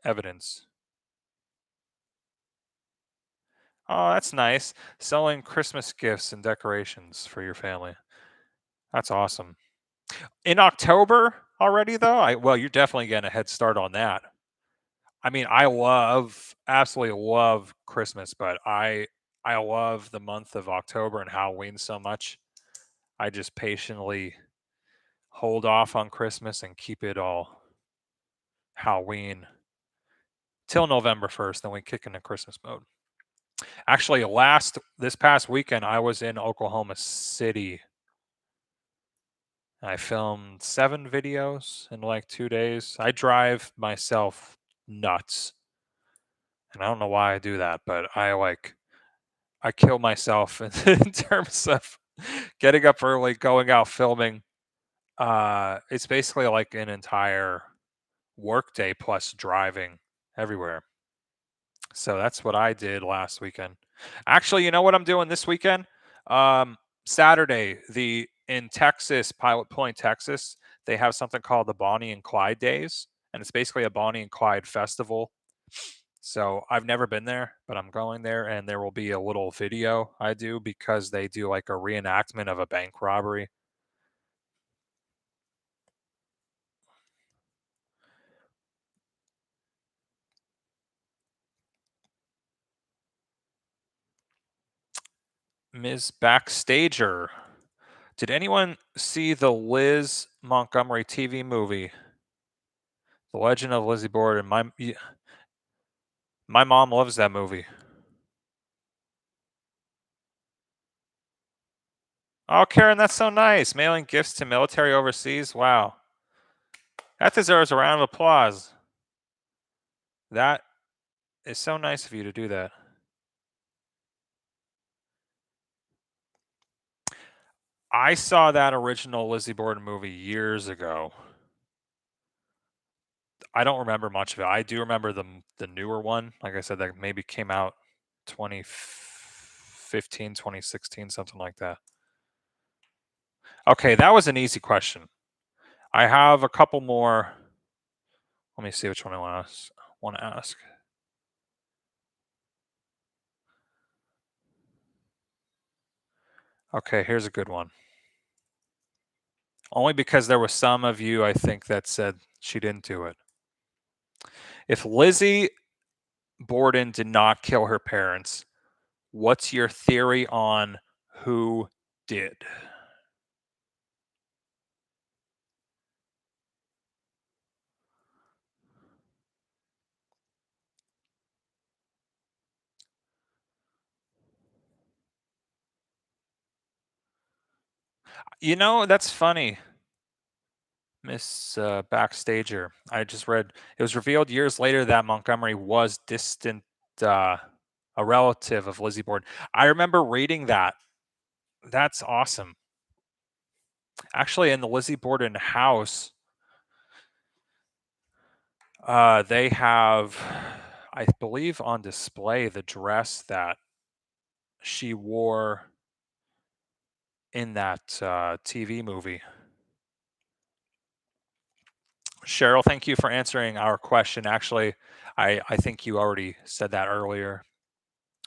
evidence. Oh, that's nice. Selling Christmas gifts and decorations for your family. That's awesome. In October already, though? Well, you're definitely getting a head start on that. I mean, absolutely love Christmas, but I love the month of October and Halloween so much. I just patiently hold off on Christmas and keep it all Halloween till November 1st, then we kick into Christmas mode. Actually, this past weekend, I was in Oklahoma City. I filmed 7 videos in like 2 days. I drive myself nuts. And I don't know why I do that, but I kill myself in terms of getting up early, going out filming. It's basically like an entire workday plus driving everywhere. So that's what I did last weekend. Actually, you know what I'm doing this weekend? Saturday, in Texas, Pilot Point, Texas, they have something called the Bonnie and Clyde Days, and it's basically a Bonnie and Clyde festival. So I've never been there, but I'm going there, and there will be a little video I do because they do like a reenactment of a bank robbery. Ms. Backstager, did anyone see the Liz Montgomery TV movie? The Legend of Lizzie Borden. My mom loves that movie. Oh, Karen, that's so nice. Mailing gifts to military overseas. Wow. That deserves a round of applause. That is so nice of you to do that. I saw that original Lizzie Borden movie years ago. I don't remember much of it. I do remember the newer one. Like I said, that maybe came out 2015, 2016, something like that. Okay, that was an easy question. I have a couple more. Let me see which one I want to ask. Okay, here's a good one. Only because there were some of you, I think, that said she didn't do it. If Lizzie Borden did not kill her parents, what's your theory on who did? You know, that's funny, Miss Backstager. I just read it was revealed years later that Montgomery was distant. A relative of Lizzie Borden. I remember reading that. That's awesome. Actually, in the Lizzie Borden house, they have, I believe, on display the dress that she wore in that TV movie. Cheryl, thank you for answering our question. Actually, I think you already said that earlier.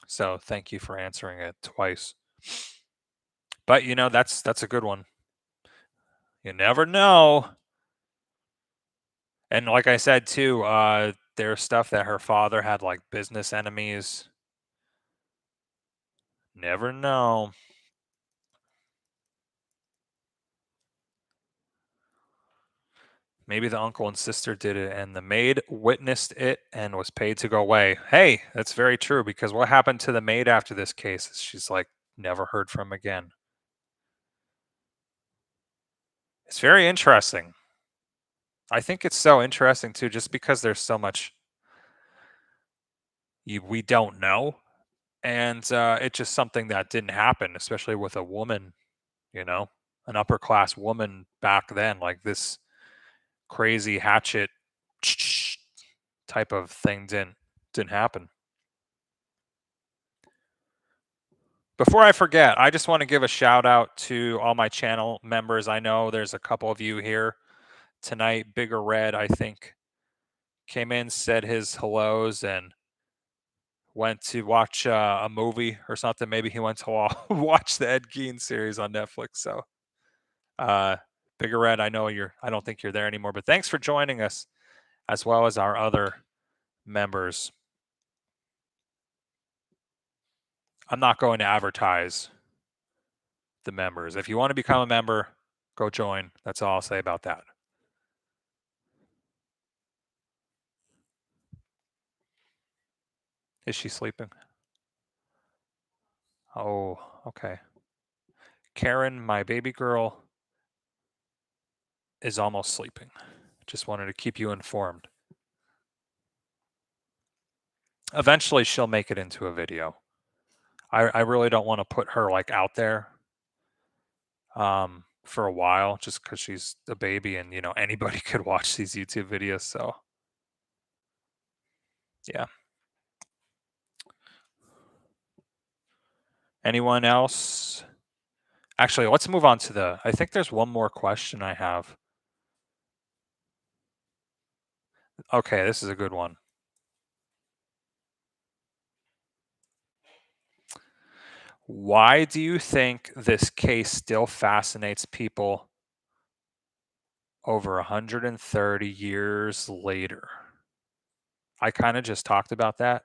So thank you for answering it twice. But that's a good one. You never know. And like I said too, there's stuff that her father had like business enemies. Never know. Maybe the uncle and sister did it and the maid witnessed it and was paid to go away. Hey, that's very true because what happened to the maid after this case? She's like never heard from again. It's very interesting. I think it's so interesting too, just because there's so much we don't know, and it's just something that didn't happen, especially with a woman, an upper class woman back then. Like this crazy hatchet type of thing didn't happen. Before I forget, I just want to give a shout out to all my channel members. I know there's a couple of you here tonight. Bigger Red, I think, came in, said his hellos, and went to watch a movie or something. Maybe he went to watch the Ed Gein series on Netflix. So, Bigger Red, I know I don't think you're there anymore, but thanks for joining us, as well as our other members. I'm not going to advertise the members. If you want to become a member, go join. That's all I'll say about that. Is she sleeping? Oh, okay. Karen, my baby girl, is almost sleeping. Just wanted to keep you informed. Eventually, she'll make it into a video. I really don't want to put her like out there for a while, just because she's a baby and anybody could watch these YouTube videos. So yeah. Anyone else? Actually, let's move on to I think there's one more question I have. Okay, this is a good one. Why do you think this case still fascinates people over 130 years later? I kind of just talked about that.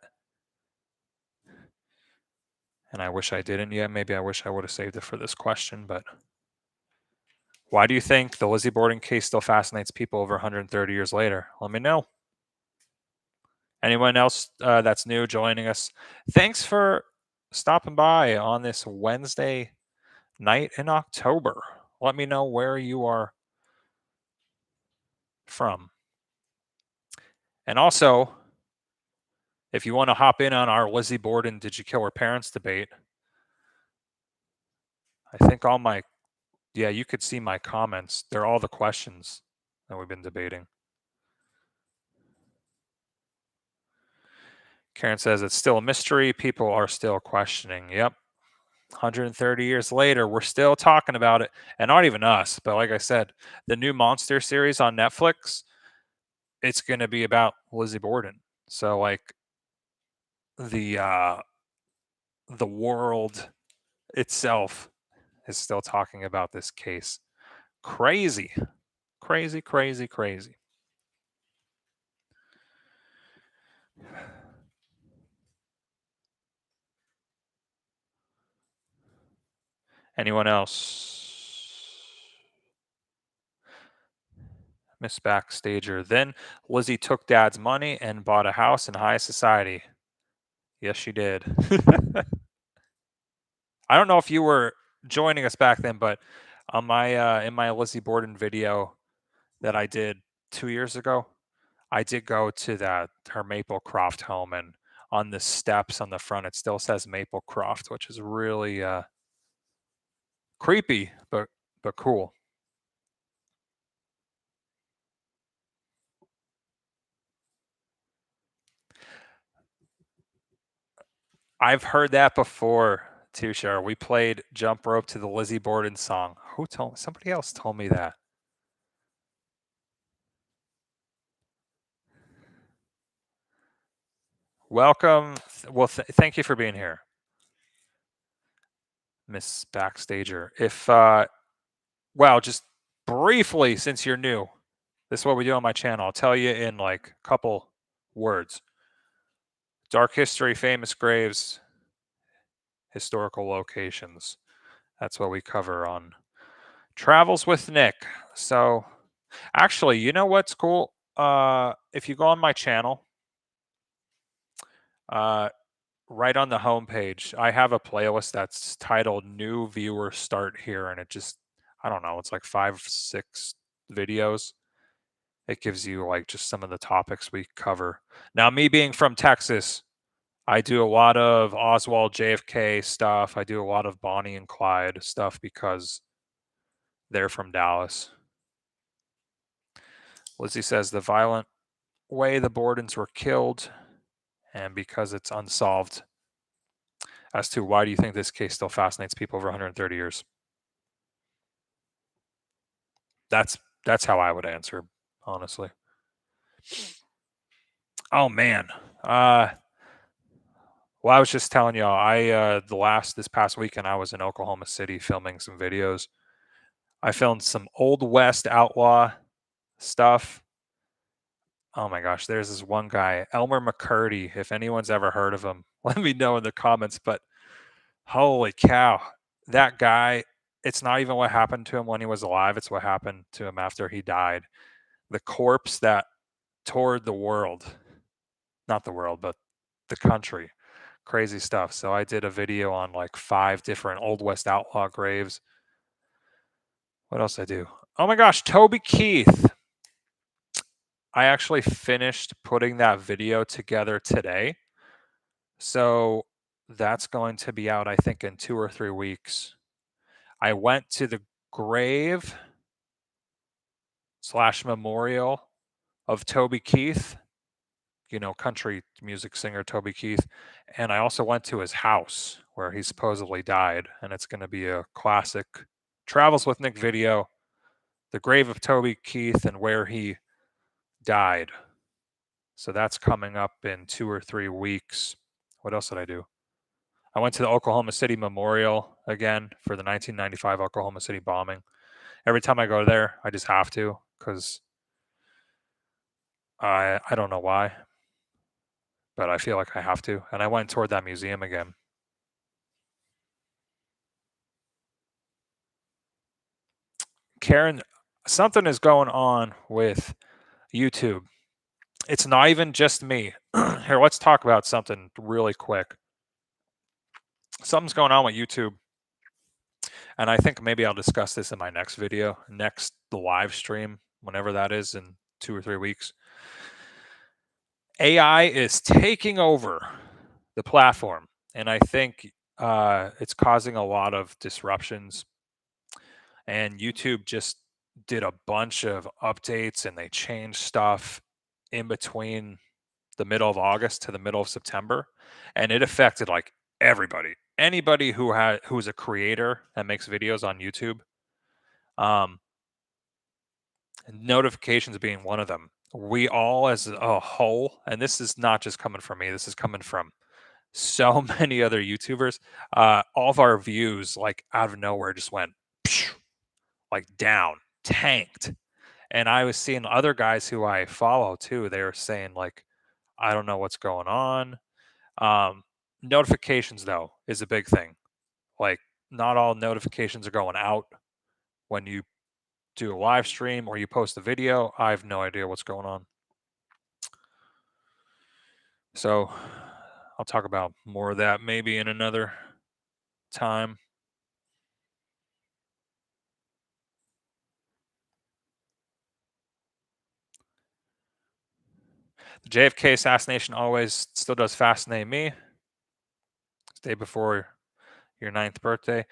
And I wish I didn't yet. Maybe I wish I would have saved it for this question, but why do you think the Lizzie Borden case still fascinates people over 130 years later? Let me know. Anyone else that's new joining us? Thanks for stopping by on this Wednesday night in October. Let me know where you are from. And also, if you want to hop in on our Lizzie Borden Did You Kill Her Parents debate, I think you could see my comments. They're all the questions that we've been debating. Karen says it's still a mystery. People are still questioning. Yep. 130 years later, we're still talking about it. And not even us, but like I said, the new Monster series on Netflix, it's going to be about Lizzie Borden. So like the world itself is still talking about this case. Crazy. Crazy, crazy, crazy. Anyone else? Miss Backstager. Then Lizzie took Dad's money and bought a house in high society. Yes, she did. I don't know if you were joining us back then, but on my in my Lizzie Borden video that I did 2 years ago, I did go to her Maplecroft home, and on the steps on the front, it still says Maplecroft, which is really creepy, but cool. I've heard that before too, Cher. We played Jump Rope to the Lizzie Borden song. Who told somebody else told me that. Welcome. Well, thank you for being here, Miss Backstager. If well, just briefly, since you're new, this is what we do on my channel. I'll tell you in like a couple words. Dark history, famous graves, historical locations. That's what we cover on Travels with Nick. So, actually, you know what's cool? If you go on my channel, uh, right on the homepage, I have a playlist that's titled New Viewer Start Here, and it just, I don't know, it's like 5, 6 videos. It gives you like just some of the topics we cover. Now, me being from Texas, I do a lot of Oswald JFK stuff. I do a lot of Bonnie and Clyde stuff because they're from Dallas. Lizzie says the violent way the Bordens were killed and because it's unsolved as to why do you think this case still fascinates people over 130 years. That's how I would answer, honestly. Oh man. Well, I was just telling y'all, this past weekend I was in Oklahoma City filming some videos. I filmed some Old West outlaw stuff. Oh my gosh, there's this one guy, Elmer McCurdy. If anyone's ever heard of him, let me know in the comments. But holy cow, that guy, it's not even what happened to him when he was alive, it's what happened to him after he died. The corpse that toured the world, not the world, but the country. Crazy stuff. So I did a video on like 5 different Old West outlaw graves. What else I do? Oh my gosh, Toby Keith. I actually finished putting that video together today. So that's going to be out, I think, in 2 or 3 weeks. I went to the grave slash memorial of Toby Keith, country music singer Toby Keith. And I also went to his house where he supposedly died. And it's going to be a classic Travels with Nick video, the grave of Toby Keith and where he died. So that's coming up in 2 or 3 weeks. What else did I do? I went to the Oklahoma City Memorial again for the 1995 Oklahoma City bombing. Every time I go there, I just have to because I don't know why, but I feel like I have to. And I went toward that museum again. Karen, something is going on with YouTube. It's not even just me. Here, let's talk about something really quick. Something's going on with YouTube. And I think maybe I'll discuss this in my next video, the live stream, whenever that is in 2 or 3 weeks. AI is taking over the platform, and I think it's causing a lot of disruptions. And YouTube just did a bunch of updates, and they changed stuff in between the middle of August to the middle of September, and it affected like everybody, anybody who's a creator that makes videos on YouTube. Um, Notifications being one of them. We all, as a whole, and this is not just coming from me, this is coming from so many other YouTubers. All of our views, like out of nowhere, just went like down, tanked. And I was seeing other guys who I follow too. They were saying like, I don't know what's going on. Notifications though is a big thing. Like, not all notifications are going out when you do a live stream or you post a video. I have no idea what's going on. So I'll talk about more of that maybe in another time. The JFK assassination always still does fascinate me. It's the day before your 9th birthday.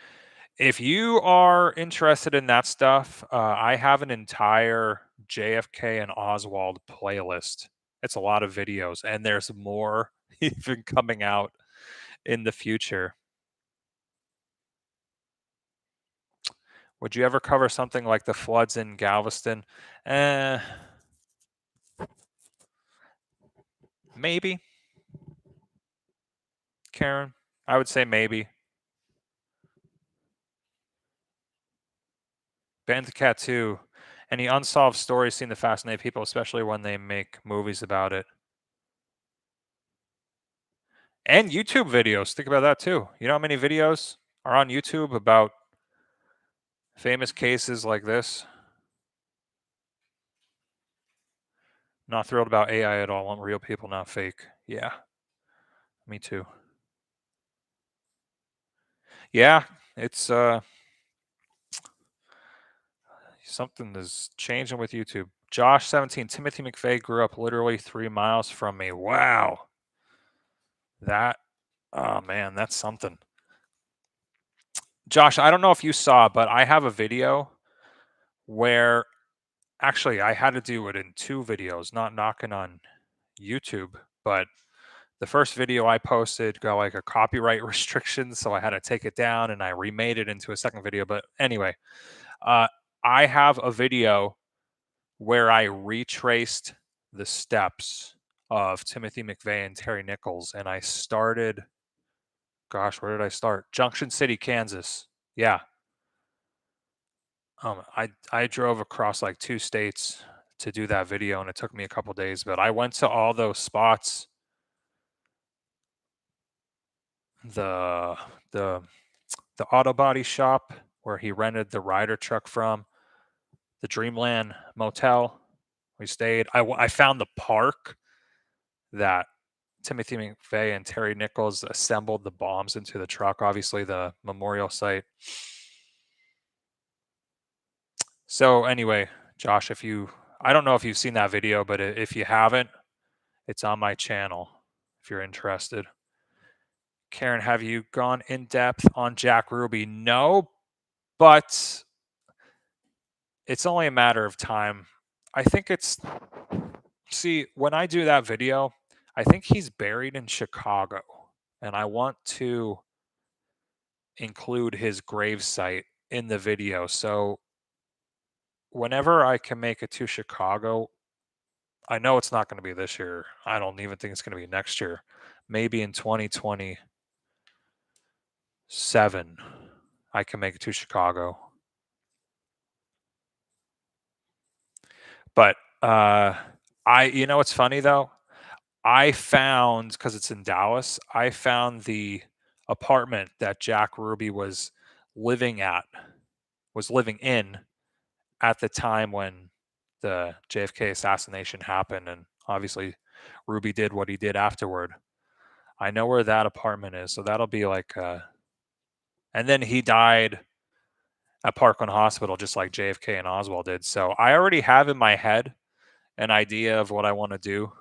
If you are interested in that stuff, I have an entire JFK and Oswald playlist. It's a lot of videos, and there's more even coming out in the future. Would you ever cover something like the floods in Galveston? Eh, maybe, Karen. I would say maybe. Cat 2. Any unsolved stories seem to fascinate people, especially when they make movies about it. And YouTube videos. Think about that too. You know how many videos are on YouTube about famous cases like this? Not thrilled about AI at all. Want real people, not fake. Yeah, me too. Yeah, it's something is changing with YouTube. Josh 17, Timothy McVeigh grew up literally 3 miles from me. Wow. That oh man, that's something. Josh, I don't know if you saw, but I have a video where actually I had to do it in 2 videos, not knocking on YouTube, but the first video I posted got like a copyright restriction, so I had to take it down and I remade it into a second video. But anyway, uh, I have a video where I retraced the steps of Timothy McVeigh and Terry Nichols, and I started. Gosh, where did I start? Junction City, Kansas. Yeah, I drove across like 2 states to do that video, and it took me a couple days. But I went to all those spots. The the the auto body shop where he rented the Ryder truck from, the Dreamland Motel we stayed. I found the park that Timothy McVeigh and Terry Nichols assembled the bombs into the truck, obviously the memorial site. So anyway, Josh, if you I don't know if you've seen that video, but if you haven't, it's on my channel if you're interested. Karen, have you gone in depth on Jack Ruby? No, but it's only a matter of time. I think it's see, when I do that video, I think he's buried in Chicago, and I want to include his gravesite in the video. So whenever I can make it to Chicago, I know it's not going to be this year. I don't even think it's going to be next year. Maybe in 2027, I can make it to Chicago. But you know what's funny though? I found, because it's in Dallas, I found the apartment that Jack Ruby living at, was living in at the time when the JFK assassination happened. And obviously, Ruby did what he did afterward. I know where that apartment is. So that'll be like, and then he died at Parkland Hospital, just like JFK and Oswald did. So I already have in my head an idea of what I want to do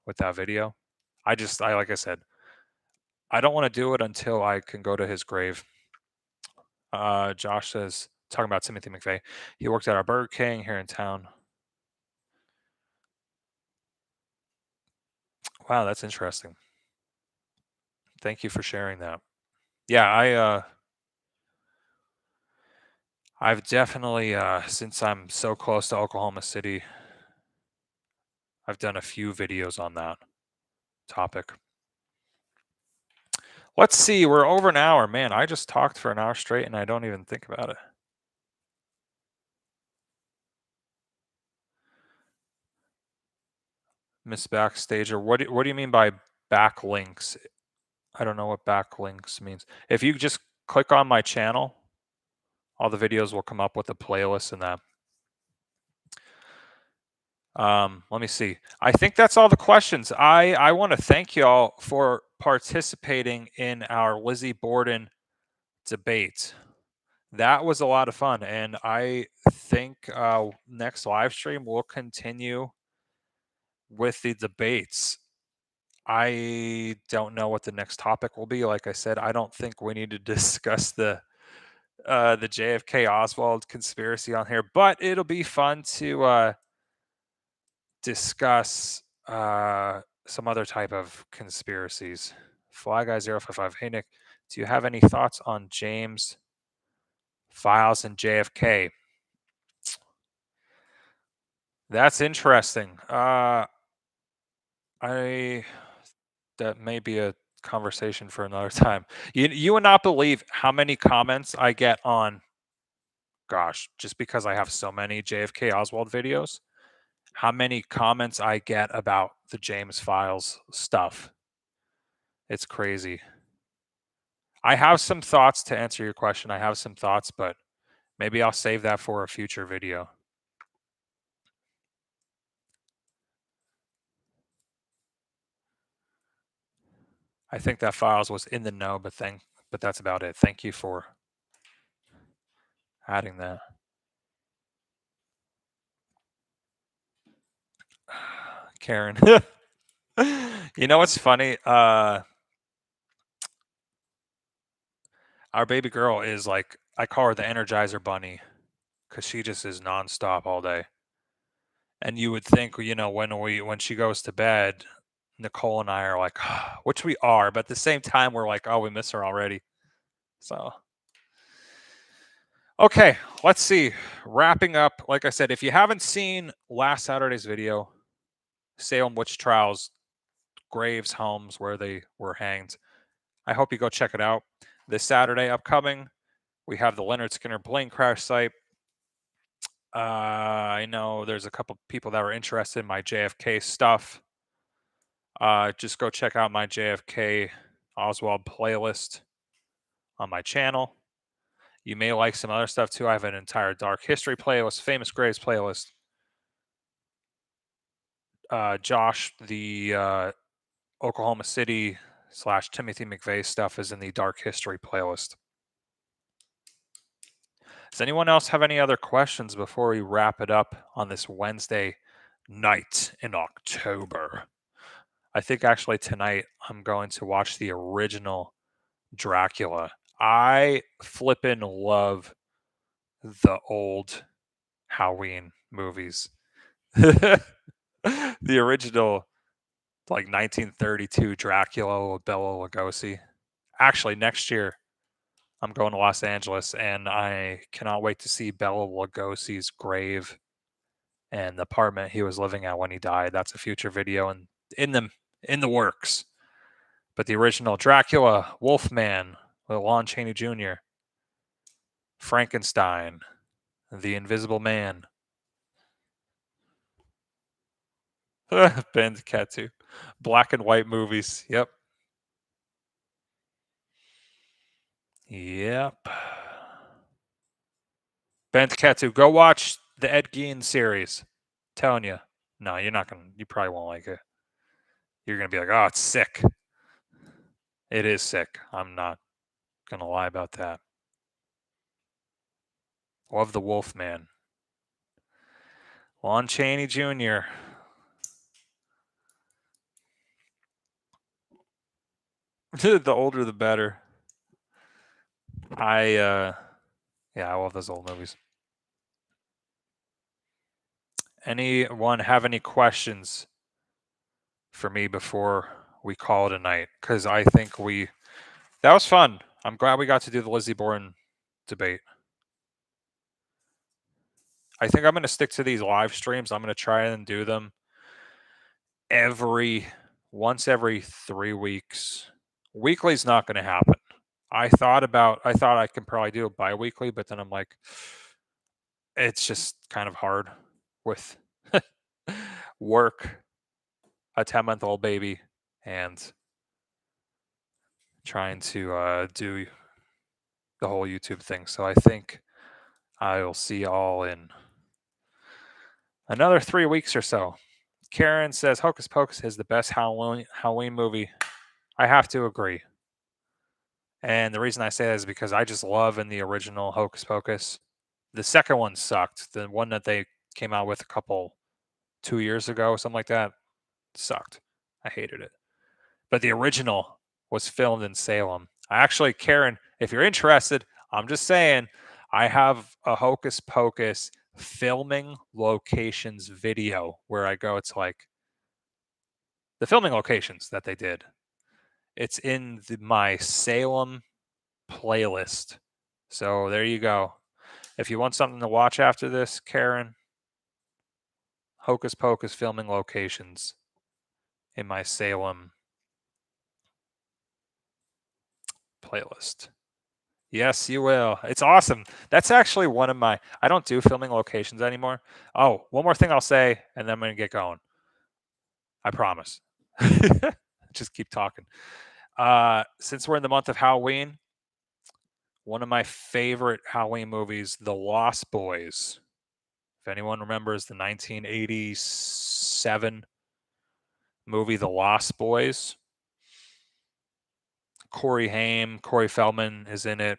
with that video. Like I said, I don't want to do it until I can go to his grave. Josh says, talking about Timothy McVeigh, he worked at our Burger King here in town. Wow, that's interesting. Thank you for sharing that. Yeah, I've definitely since I'm so close to Oklahoma City, I've done a few videos on that topic. Let's see, we're over an hour. Man, I just talked for an hour straight and I don't even think about it. Miss Backstager, what do you mean by backlinks? I don't know what backlinks means. If you just click on my channel, all the videos will come up with a playlist and that. Let me see. I think that's all the questions. I want to thank y'all for participating in our Lizzie Borden debate. That was a lot of fun, and I think next live stream we'll continue with the debates, I don't know what the next topic will be. Like I said, I don't think we need to discuss the JFK Oswald conspiracy on here, but it'll be fun to discuss some other type of conspiracies. Fly Guy 055. Hey Nick, do you have any thoughts on James Files and JFK? That's interesting. I that may be a conversation for another time. You would not believe how many comments I get on, gosh, just because I have so many JFK Oswald videos, how many comments I get about the James Files stuff. It's crazy. I have some thoughts to answer your question. I have some thoughts, but maybe I'll save that for a future video. I think that Files was in the know, but that's about it. Thank you for adding that. Karen. You know what's funny? Our baby girl is like, I call her the Energizer Bunny because she just is nonstop all day. And you would think, when she goes to bed, Nicole and I are like, which we are, but at the same time, we're like, oh, we miss her already. So, okay, let's see. Wrapping up, like I said, if you haven't seen last Saturday's video, Salem Witch Trials, graves, homes where they were hanged, I hope you go check it out. This Saturday upcoming, we have the Leonard Skinner plane crash site. I know there's a couple people that were interested in my JFK stuff. Just go check out my JFK Oswald playlist on my channel. You may like some other stuff too. I have an entire dark history playlist, famous graves playlist. Josh, the Oklahoma City / Timothy McVeigh stuff is in the dark history playlist. Does anyone else have any other questions before we wrap it up on this Wednesday night in October? I think actually tonight I'm going to watch the original Dracula. I flippin' love the old Halloween movies. The original, like 1932 Dracula with Bela Lugosi. Actually, next year I'm going to Los Angeles, and I cannot wait to see Bela Lugosi's grave and the apartment he was living at when he died. That's a future video and in the works. But the original Dracula, Wolfman with Lon Chaney Jr., Frankenstein, The Invisible Man, Bandicattu, black and white movies. Yep. Yep. Bandicattu, go watch the Ed Gein series. Telling you. No, you're not going to, you probably won't like it. You're going to be like, oh, it's sick. It is sick. I'm not going to lie about that. Love the Wolfman. Lon Chaney Jr. The older the better. I love those old movies. Anyone have any questions for me before we call it a night? Because I think that was fun. I'm glad we got to do the Lizzie Borden debate. I think I'm going to stick to these live streams. I'm going to try and do them once every 3 weeks. Weekly's not going to happen. I thought I could probably do it bi-weekly, but then I'm like, it's just kind of hard with work, a 10-month-old baby, and trying to do the whole YouTube thing. So I think I'll see y'all in another 3 weeks or so. Karen says Hocus Pocus is the best Halloween movie. I have to agree. And the reason I say that is because I just love in the original Hocus Pocus. The second one sucked. The one that they came out with 2 years ago, something like that. sucked. I hated it. But the original was filmed in Salem. Actually, Karen, if you're interested, I'm just saying, I have a Hocus Pocus filming locations video where I go to like the filming locations that they did. It's in my Salem playlist. So there you go. If you want something to watch after this, Karen, Hocus Pocus filming locations in my Salem playlist. Yes, you will. It's awesome. That's actually one of my. I don't do filming locations anymore. Oh, one more thing I'll say, and then I'm going to get going. I promise. Just keep talking. Since we're in the month of Halloween, one of my favorite Halloween movies, The Lost Boys. If anyone remembers the 1987 movie, The Lost Boys, Corey Haim, Corey Feldman is in it.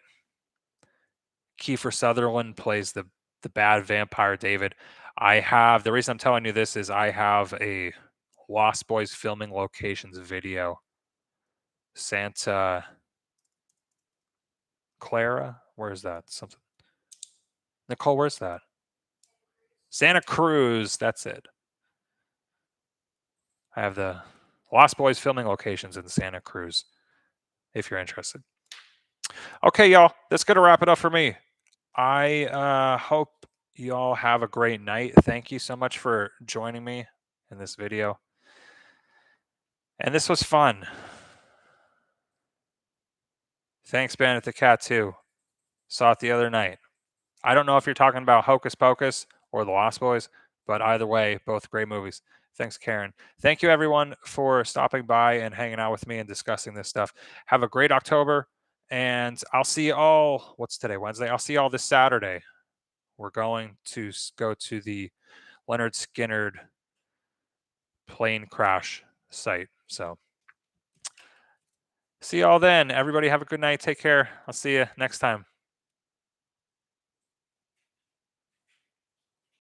Kiefer Sutherland plays the bad vampire David. The reason I'm telling you this is I have a Lost Boys filming locations video. Santa Clara? Where's that? Something. Nicole, where's that? Santa Cruz. That's it. I have the Lost Boys filming locations in Santa Cruz, if you're interested. Okay, y'all, that's going to wrap it up for me. I hope you all have a great night. Thank you so much for joining me in this video. And this was fun. Thanks, Bandit the Cat, too. Saw it the other night. I don't know if you're talking about Hocus Pocus or The Lost Boys, but either way, both great movies. Thanks, Karen. Thank you, everyone, for stopping by and hanging out with me and discussing this stuff. Have a great October, and I'll see you all. What's today? Wednesday? I'll see you all this Saturday. We're going to go to the Leonard Skinner plane crash site. So see you all then. Everybody have a good night. Take care. I'll see you next time.